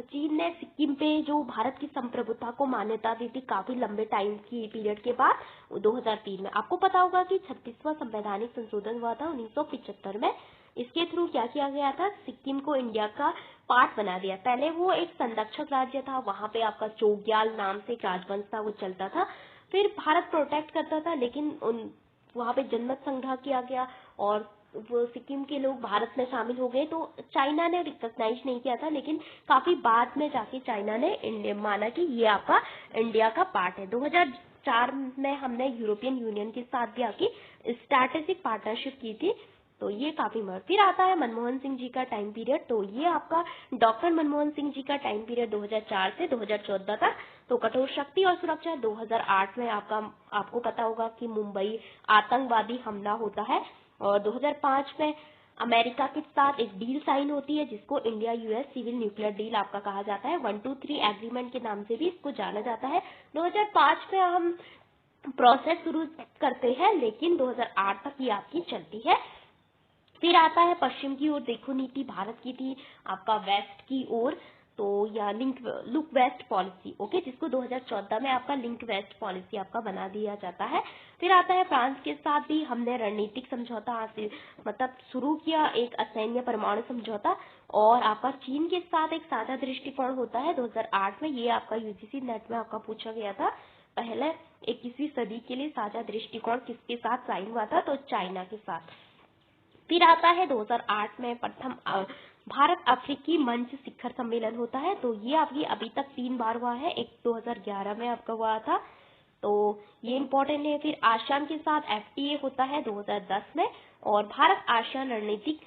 चीन ने सिक्किम पे जो भारत की संप्रभुता को मान्यता दी थी काफी लंबे टाइम की पीरियड के बाद 2003 में। आपको पता होगा कि 36वां संवैधानिक संशोधन हुआ था 1975 में। इसके थ्रू क्या किया गया था, सिक्किम को इंडिया का पार्ट बना दिया। पहले वो एक संरक्षक राज्य था, वहां पे आपका चोग्याल नाम से एक राजवंश था, वो चलता था। फिर भारत प्रोटेक्ट करता था, लेकिन वहां पे जनमत संग्रह किया गया और वो सिक्किम के लोग भारत में शामिल हो गए। तो चाइना ने रिकॉग्नाइज नहीं किया था, लेकिन काफी बाद में जाके चाइना ने इंडिया माना कि ये आपका इंडिया का पार्ट है। 2004 में हमने यूरोपियन यूनियन के साथ भी आपकी स्ट्रैटेजिक पार्टनरशिप की थी। तो ये काफी फिर आता है मनमोहन सिंह जी का टाइम पीरियड। तो ये आपका डॉक्टर मनमोहन सिंह जी का टाइम पीरियड 2004 से 2014 तक। तो कठोर शक्ति और सुरक्षा 2008 में आपको पता होगा कि मुंबई आतंकवादी हमला होता है। और 2005 में अमेरिका के साथ एक डील साइन होती है जिसको India US civil nuclear deal आपका कहा जाता है, 123 एग्रीमेंट के नाम से भी इसको जाना जाता है। 2005 में हम प्रोसेस शुरू करते हैं, लेकिन 2008 तक ये आपकी चलती है। फिर आता है पश्चिम की ओर देखो नीति, भारत की थी आपका वेस्ट की ओर, तो या लुक वेस्ट पॉलिसी, ओके, जिसको 2014 में आपका लिंक वेस्ट पॉलिसी आपका बना दिया जाता है। फिर आता है फ्रांस के साथ भी हमने रणनीतिक समझौता हासिल मतलब शुरू किया, एक असैन्य परमाणु समझौता। और आपका चीन के साथ एक साझा दृष्टिकोण होता है 2008 में, ये आपका यूजीसी नेट में आपका पूछा गया था। पहले 21वीं सदी के लिए साझा दृष्टिकोण किसके साथ साइन हुआ था, तो चाइना के साथ। फिर आता है 2008 में प्रथम भारत अफ्रीकी मंच शिखर सम्मेलन होता है। तो ये आपकी अभी तक 3 बार हुआ है, एक 2011 में आपका हुआ था, तो ये इम्पोर्टेंट है। फिर आसियान के साथ FTA होता है 2010 में और भारत आसियान रणनीतिक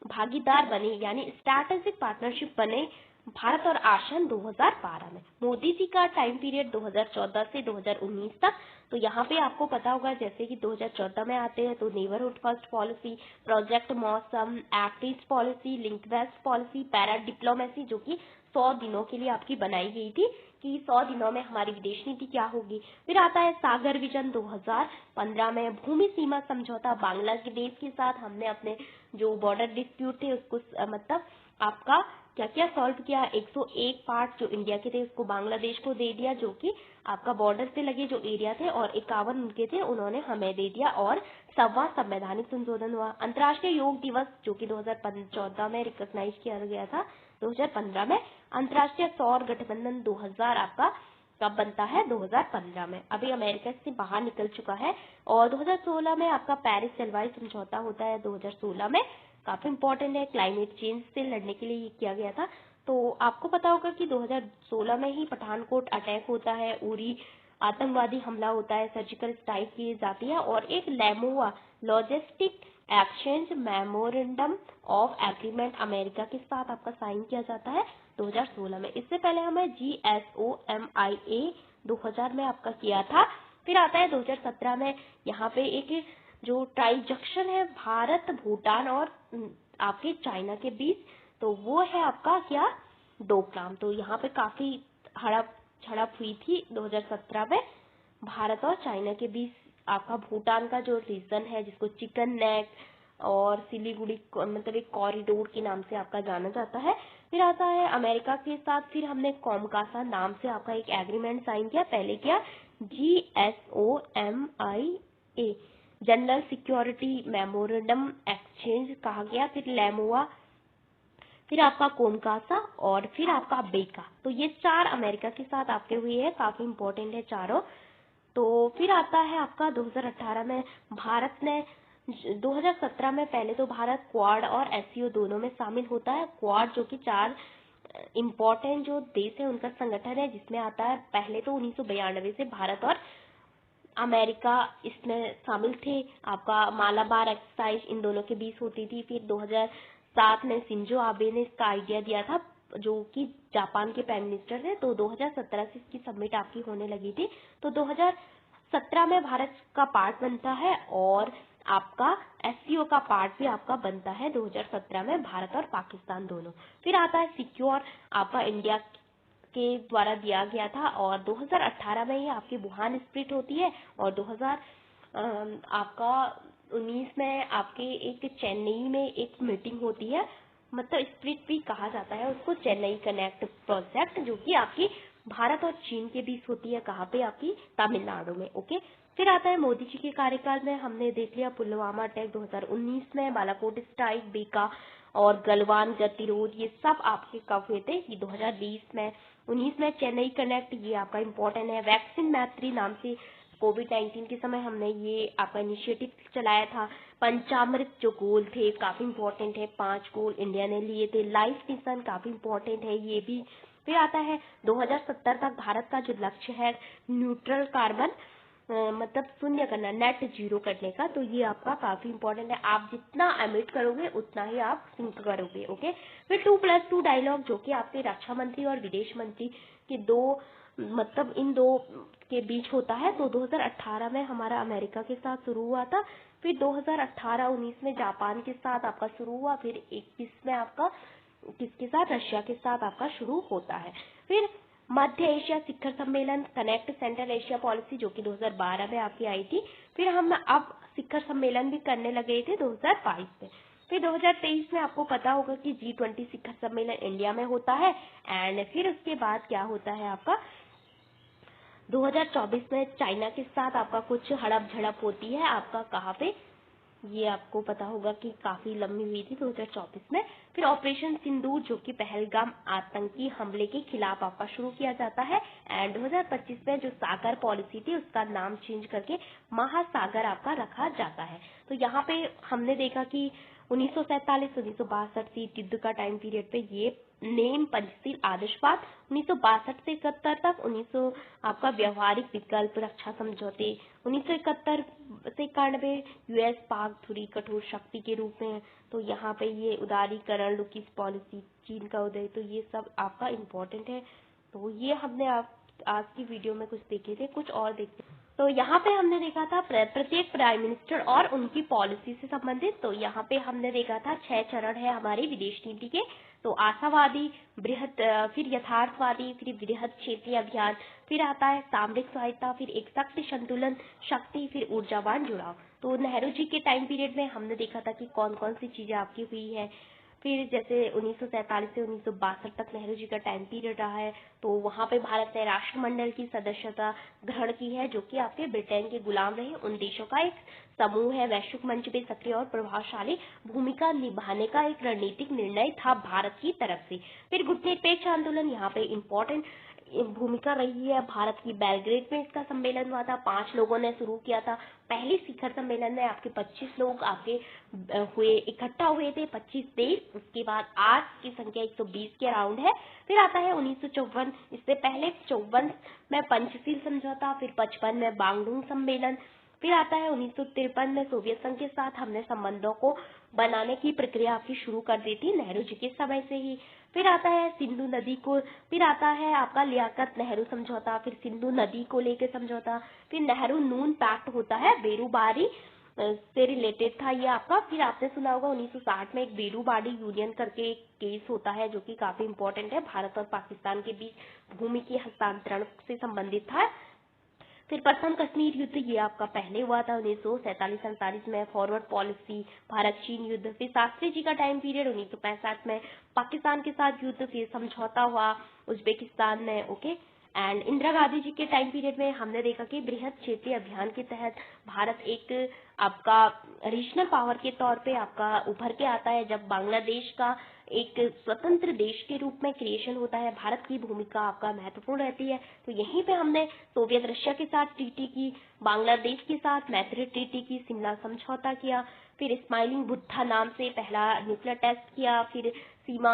भागीदार बने, यानी स्ट्रैटेजिक पार्टनरशिप बने भारत और आसियान 2012 में। मोदी जी का टाइम पीरियड 2014 से 2019 तक। तो यहाँ पे आपको पता होगा जैसे कि 2014 में आते हैं तो neighbourhood first policy, project Mausam, act east policy, link west policy, para diplomacy, जो कि 100 दिनों के लिए आपकी बनाई गई थी कि 100 दिनों में हमारी विदेश नीति क्या होगी। फिर आता है सागर विजन 2015 में, भूमि सीमा समझौता बांग्लादेश के साथ हमने अपने जो बॉर्डर डिस्प्यूट थे उसको मतलब आपका क्या क्या सॉल्व किया। 101 पार्ट जो इंडिया के थे उसको बांग्लादेश को दे दिया, जो कि आपका बॉर्डर से लगे जो एरिया थे, और 51 उनके थे, उन्होंने हमें दे दिया। और 100वां संवैधानिक संशोधन हुआ। अंतर्राष्ट्रीय योग दिवस जो कि 2014 में रिकॉग्नाइज किया गया था, 2015 में। अंतर्राष्ट्रीय सौर गठबंधन 2000 आपका कब बनता है, 2015 में। अभी अमेरिका से बाहर निकल चुका है। और 2016 में आपका पेरिस जलवायु समझौता होता है 2016 में, काफी इंपॉर्टेंट है, क्लाइमेट चेंज से लड़ने के लिए ये किया गया था। तो आपको पता होगा कि 2016 में ही पठानकोट अटैक होता है, उरी आतंकवादी हमला होता है, सर्जिकल स्ट्राइक की जाती है और एक LEMOA logistic exchange memorandum of agreement America के साथ आपका साइन किया जाता है 2016 में। इससे पहले हमें GSOMIA 2000 में आपका किया था। फिर आता है 2017 में यहाँ पे एक जो ट्रांजैक्शन है भारत, भूटान और आपके चाइना के बीच, तो वो है आपका क्या, डोकलाम। तो यहाँ पे काफी हड़प झड़प हुई थी 2017 में भारत और चाइना के बीच। आपका भूटान का जो रीजन है जिसको चिकन नेक और सिलीगुड़ी मतलब एक कॉरिडोर के नाम से आपका जाना जाता है। फिर आता है अमेरिका के साथ, फिर हमने कॉमकासा नाम से आपका एक एग्रीमेंट साइन किया, पहले किया GSOMIA general security memorandum exchange कहा गया, फिर लेमोआ, फिर आपका कोमकासा और फिर आपका बेका। तो ये 4 अमेरिका के साथ आपके हुए हैं, काफी इंपॉर्टेंट है चारों। तो फिर आता है आपका 2018 में भारत ने 2017 में पहले तो भारत क्वाड और SCO दोनों में शामिल होता है। क्वाड जो कि 4 इम्पोर्टेंट जो देश है उनका संगठन है, जिसमें आता है पहले तो 1992 से भारत और अमेरिका इसमें शामिल थे। आपका मालाबार एक्सरसाइज इन दोनों के बीच होती थी। फिर 2007 में शिंजो आबे ने इसका आइडिया दिया था, जो कि जापान के प्राइम मिनिस्टर थे। तो 2017 से इसकी सबमिट आपकी होने लगी थी। तो 2017 में भारत का पार्ट बनता है और आपका SCO का पार्ट भी आपका बनता है 2017 में, भारत और पाकिस्तान दोनों। फिर आता है सिक्योर, आपका इंडिया के द्वारा दिया गया था और 2018 में ये आपकी वुहान स्प्लिट होती है और 2019 में आपके एक चेन्नई में एक मीटिंग होती है, मतलब स्प्लिट भी कहा जाता है उसको, चेन्नई कनेक्ट प्रोजेक्ट, जो कि आपकी भारत और चीन के बीच होती है। कहाँ पे, आपकी तमिलनाडु में। ओके। फिर आता है मोदी जी के कार्यकाल में, हमने देख लिया पुलवामा अटैक 2019 में, बालाकोट स्ट्राइक, बेका और गलवान गतिरोध, ये सब आपके कब हुए थे, ये 2020 में। 19 में चेन्नई कनेक्ट, ये आपका इम्पोर्टेंट है। वैक्सीन मैत्री नाम से कोविड-19 के समय हमने ये आपका इनिशिएटिव चलाया था। पंचामृत जो गोल थे काफी इम्पोर्टेंट है, 5 गोल इंडिया ने लिए थे। लाइफ मिशन काफी इम्पोर्टेंट है ये भी। फिर आता है 2070 तक भारत का जो लक्ष्य है न्यूट्रल कार्बन, मतलब शून्य करना, नेट जीरो करने का, तो ये आपका काफी इंपॉर्टेंट है। आप जितना एमिट करोगे उतना ही आप सिंक करोगे। ओके। फिर 2+2 डायलॉग, जो कि आपके रक्षा मंत्री और विदेश मंत्री के दो, मतलब इन दो के बीच होता है। तो 2018 में हमारा अमेरिका के साथ शुरू हुआ था, फिर 2018-19 में जापान के साथ आपका शुरू हुआ, फिर 21 में आपका किसके साथ, रशिया के साथ आपका शुरू होता है। फिर मध्य एशिया शिखर सम्मेलन, कनेक्ट सेंट्रल एशिया पॉलिसी, जो कि 2012 में आपकी आई थी। फिर हम अब शिखर सम्मेलन भी करने लगे थे 2022 में। फिर 2023 में आपको पता होगा कि G20 शिखर सम्मेलन इंडिया में होता है। एंड फिर उसके बाद क्या होता है आपका 2024 में चाइना के साथ आपका कुछ हड़प झड़प होती है, आपका कहाँ पे, ये आपको पता होगा कि काफी लंबी हुई थी 2024 में। फिर ऑपरेशन सिंदूर, जो कि पहलगाम आतंकी हमले के खिलाफ आपका शुरू किया जाता है। एंड 2025 में जो सागर पॉलिसी थी उसका नाम चेंज करके महासागर आपका रखा जाता है। तो यहाँ पे हमने देखा कि 1947-1962 से युद्ध का टाइम पीरियड पे ये नेम पंचशील आदर्शवाद, 1962 से 71 तक 1900 आपका व्यवहारिक विकल्प रक्षा समझौते, 1971 से 91 US पाक धुरी कठोर शक्ति के रूप में। तो यहाँ पे ये उदारीकरण, लुकीस पॉलिसी, चीन का उदय, तो ये सब आपका इम्पोर्टेंट है। तो ये हमने आज की वीडियो में कुछ देखे थे, कुछ और देखते हैं। तो यहाँ पे हमने देखा था प्रत्येक प्राइम मिनिस्टर और उनकी पॉलिसी से संबंधित। तो यहाँ पे हमने देखा था 6 चरण है हमारी विदेश नीति के। तो आशावादी, बृहद, फिर यथार्थवादी, फिर बृहद क्षेत्रीय अभियान, फिर आता है सामरिक स्वायत्ता, फिर एक शक्ति संतुलन, शक्ति, फिर ऊर्जावान जुड़ाव। तो नेहरू जी के टाइम पीरियड में हमने देखा था कि कौन कौन सी चीजें आपकी हुई है। फिर जैसे 1947 से 1962 तक नेहरू जी का टाइम पीरियड रहा है, तो वहाँ पे भारत ने राष्ट्रमंडल की सदस्यता ग्रहण की है, जो कि आपके ब्रिटेन के गुलाम रहे उन देशों का एक समूह है। वैश्विक मंच पे सक्रिय और प्रभावशाली भूमिका निभाने का एक रणनीतिक निर्णय था भारत की तरफ से। फिर गुटनिरपेक्ष आंदोलन, यहाँ पे इम्पोर्टेंट भूमिका रही है। भारत की बेलग्रेड में इसका सम्मेलन हुआ था, 5 लोगों ने शुरू किया था। पहले शिखर सम्मेलन में आपके 25 लोग इकट्ठा हुए थे, 25 देश। उसके बाद आज की संख्या 120 के अराउंड है। फिर आता है 1954, इससे पहले 54 में पंचशील समझौता, फिर 55 में बांगडुंग सम्मेलन। फिर आता है 1953 में सोवियत संघ के साथ हमने संबंधों को बनाने की प्रक्रिया आपकी शुरू कर दी थी, नेहरू जी के समय से ही। फिर आता है सिंधु नदी को, फिर आता है आपका लियाकत नेहरू समझौता, फिर सिंधु नदी को लेकर समझौता, फिर नेहरू नून पैक्ट होता है, बेरूबारी से रिलेटेड था ये आपका। फिर आपने सुना होगा 1960 में एक बेरूबारी यूनियन करके एक केस होता है जो कि काफी इंपॉर्टेंट है, भारत और पाकिस्तान के बीच भूमि के हस्तांतरण से संबंधित था। फिर प्रथम कश्मीर युद्ध ये आपका पहले हुआ था 1947-47 में। फॉरवर्ड पॉलिसी, भारत चीन युद्ध। फिर शास्त्री जी का टाइम पीरियड 1965 में पाकिस्तान के साथ युद्ध, फिर समझौता हुआ उज्बेकिस्तान में। ओके। एंड इंदिरा गांधी जी के टाइम पीरियड में हमने देखा कि बृहद क्षेत्रीय अभियान के तहत भारत एक आपका रीजनल पावर के तौर पे आपका उभर के आता है। जब बांग्लादेश का एक स्वतंत्र देश के रूप में क्रिएशन होता है, भारत की भूमिका आपका महत्वपूर्ण रहती है। तो यहीं पे हमने सोवियत रशिया के साथ ट्रीटी की, बांग्लादेश के साथ मैत्री ट्रीटी की, शिमला समझौता किया, फिर स्माइलिंग बुद्धा नाम से पहला न्यूक्लियर टेस्ट किया, फिर सीमा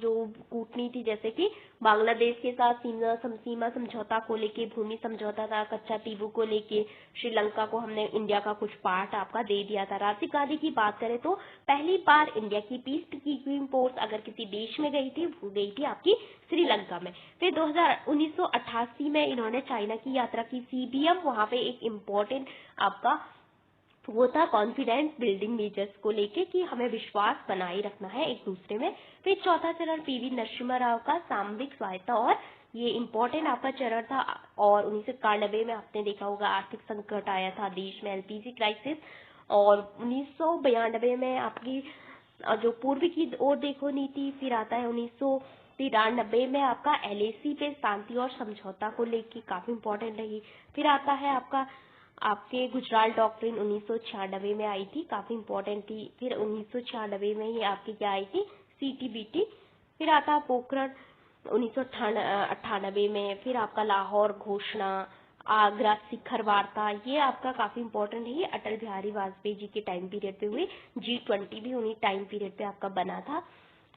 जो कूटनीति जैसे कि बांग्लादेश के साथ सीमा समझौता को लेके, भूमि समझौता था, कच्चा टीबू को लेके, श्रीलंका को हमने इंडिया का कुछ पार्ट आपका दे दिया था। राजीव गांधी की बात करें तो पहली बार इंडिया की पीस कीपिंग फोर्स अगर किसी देश में गई थी, वो गई थी आपकी श्रीलंका में। फिर 1988 में इन्होंने चाइना की यात्रा की, CBM वहां पे एक इम्पोर्टेंट आपका वो था कॉन्फिडेंस बिल्डिंग मेजर्स को लेके कि हमें विश्वास बनाए रखना है एक दूसरे में। फिर चौथा चरण PV नरसिम्हा राव का सामरिक स्वायत्ता, और ये इम्पोर्टेंट आपका चरण था। और 1991 में आपने देखा होगा आर्थिक संकट आया था देश में, LPG क्राइसिस। और 1992 में आपकी जो पूर्व की ओर देखो नीति। फिर आता है 1993 में आपका LAC पे शांति और समझौता को लेके काफी इंपॉर्टेंट रही। फिर आता है आपके गुजरात डॉक्ट्रिन 1996 में आई थी, काफी इंपॉर्टेंट थी। फिर 1996 में ही आपकी क्या आई थी, CTBT। फिर आता है पोखरण 1998 में। फिर आपका लाहौर घोषणा, आगरा शिखर वार्ता, ये आपका काफी इंपॉर्टेंट है। अटल बिहारी वाजपेयी जी के टाइम पीरियड पे हुई। G20 भी उन्हीं टाइम पीरियड पे आपका बना था।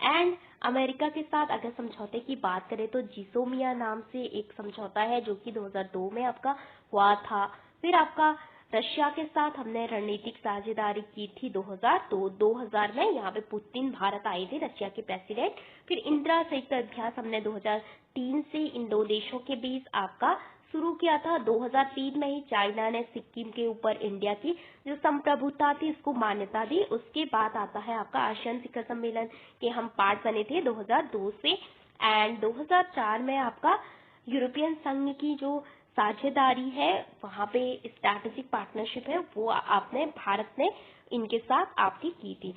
एंड अमेरिका के साथ अगर समझौते की बात करें तो जिसोमिया नाम से एक समझौता है जो कि 2002 में आपका हुआ था। फिर आपका रशिया के साथ हमने रणनीतिक साझेदारी की थी 2000 में, यहाँ पे पुतिन भारत आए थे, रशिया के प्रेसिडेंट। फिर इंदिरा संयुक्त अभ्यास हमने 2003 से इन दो देशों के बीच आपका शुरू किया था। 2003 में ही चाइना ने सिक्किम के ऊपर इंडिया की जो संप्रभुता थी उसको मान्यता दी। उसके बाद आता है आपका आसियान शिखर सम्मेलन के हम पार्ट बने थे 2002 से। एंड 2004 में आपका यूरोपियन संघ की जो साझेदारी है, वहां पे स्ट्रैटेजिक पार्टनरशिप है, वो आपने भारत ने इनके साथ आपकी की थी।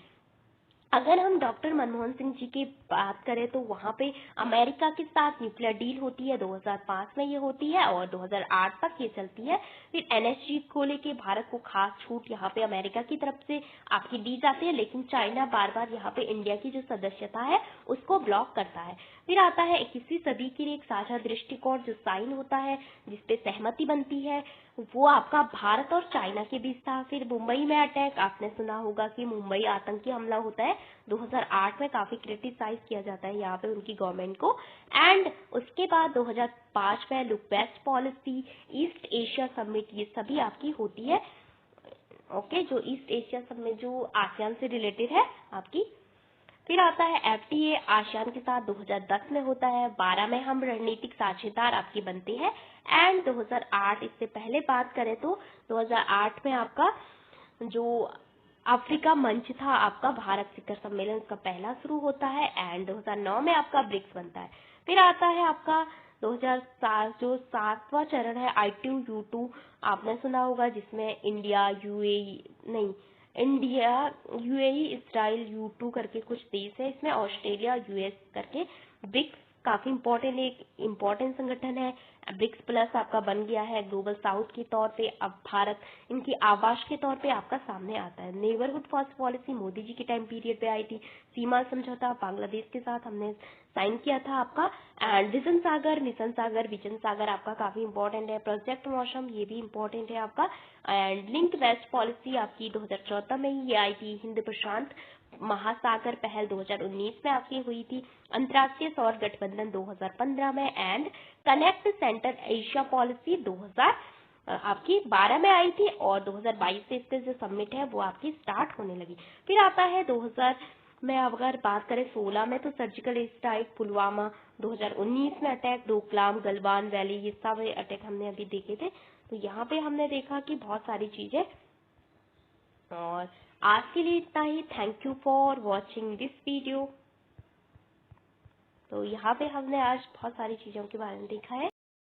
अगर हम डॉक्टर मनमोहन सिंह जी की बात करें तो वहां पे अमेरिका के साथ न्यूक्लियर डील होती है, 2005 में ये होती है और 2008 तक ये चलती है। फिर NSG को लेके भारत को खास छूट यहाँ पे अमेरिका की तरफ से आपकी दी जाती है, लेकिन चाइना बार बार यहाँ पे इंडिया की जो सदस्यता है उसको ब्लॉक करता है। फिर आता है 21वीं सदी के लिए एक साझा दृष्टिकोण जो साइन होता है, जिसपे सहमति बनती है, वो आपका भारत और चाइना के बीच था। फिर मुंबई में अटैक, आपने सुना होगा कि मुंबई आतंकी हमला होता है 2008 में, काफी क्रिटिसाइज किया जाता है यहाँ पे उनकी गवर्नमेंट को। एंड उसके बाद 2005 में look west policy, east Asia summit, ये सभी आपकी होती है। ओके, जो ईस्ट एशिया समिट जो आसियान से रिलेटेड है आपकी। फिर आता है FTA आसियान के साथ 2010 में होता है। 12 में हम रणनीतिक साझेदार आपके बनते हैं। एंड 2008, इससे पहले बात करें तो 2008 में आपका जो अफ्रीका मंच था आपका भारत शिखर सम्मेलन का पहला शुरू होता है। एंड 2009 में आपका ब्रिक्स बनता है। फिर आता है आपका 2007 जो 7वां चरण है I2U2, आपने सुना होगा, जिसमें इंडिया UAE, इजराइल U2 करके कुछ देश है, इसमें ऑस्ट्रेलिया US करके ब्रिक्स काफी इम्पोर्टेंट संगठन है। ब्रिक्स प्लस आपका बन गया है ग्लोबल साउथ के तौर पे। अब भारत इनकी आवाज के तौर पे आपका सामने आता है। Neighbourhood first policy Modi ji के टाइम पीरियड पे आई थी। सीमा समझौता बांग्लादेश के साथ हमने साइन किया था आपका। एंड विजन सागर विजन सागर आपका काफी इंपॉर्टेंट है। प्रोजेक्ट मौसम ये भी इंपॉर्टेंट है आपका। एंड लिंक वेस्ट पॉलिसी आपकी 2014 में ही ये आई थी। हिंद प्रशांत महासागर पहल 2019 में आपकी हुई थी। अंतर्राष्ट्रीय सौर गठबंधन 2015 में। And connect centre Asia policy 2000 आपकी 12 में आई थी और 2022 से इसके जो समिट है वो आपकी स्टार्ट होने लगी। फिर आता है 2000 में, अगर बात करें 16 में, तो सर्जिकल स्ट्राइक पुलवामा, 2019 में अटैक डोकलाम गलवान वैली, ये सब अटैक हमने अभी देखे थे। तो यहाँ पे हमने देखा कि बहुत सारी चीजें। और आज के लिए इतना ही। Thank you for watching this video. तो यहाँ पे हमने आज बहुत सारी चीजों के बारे में देखा है।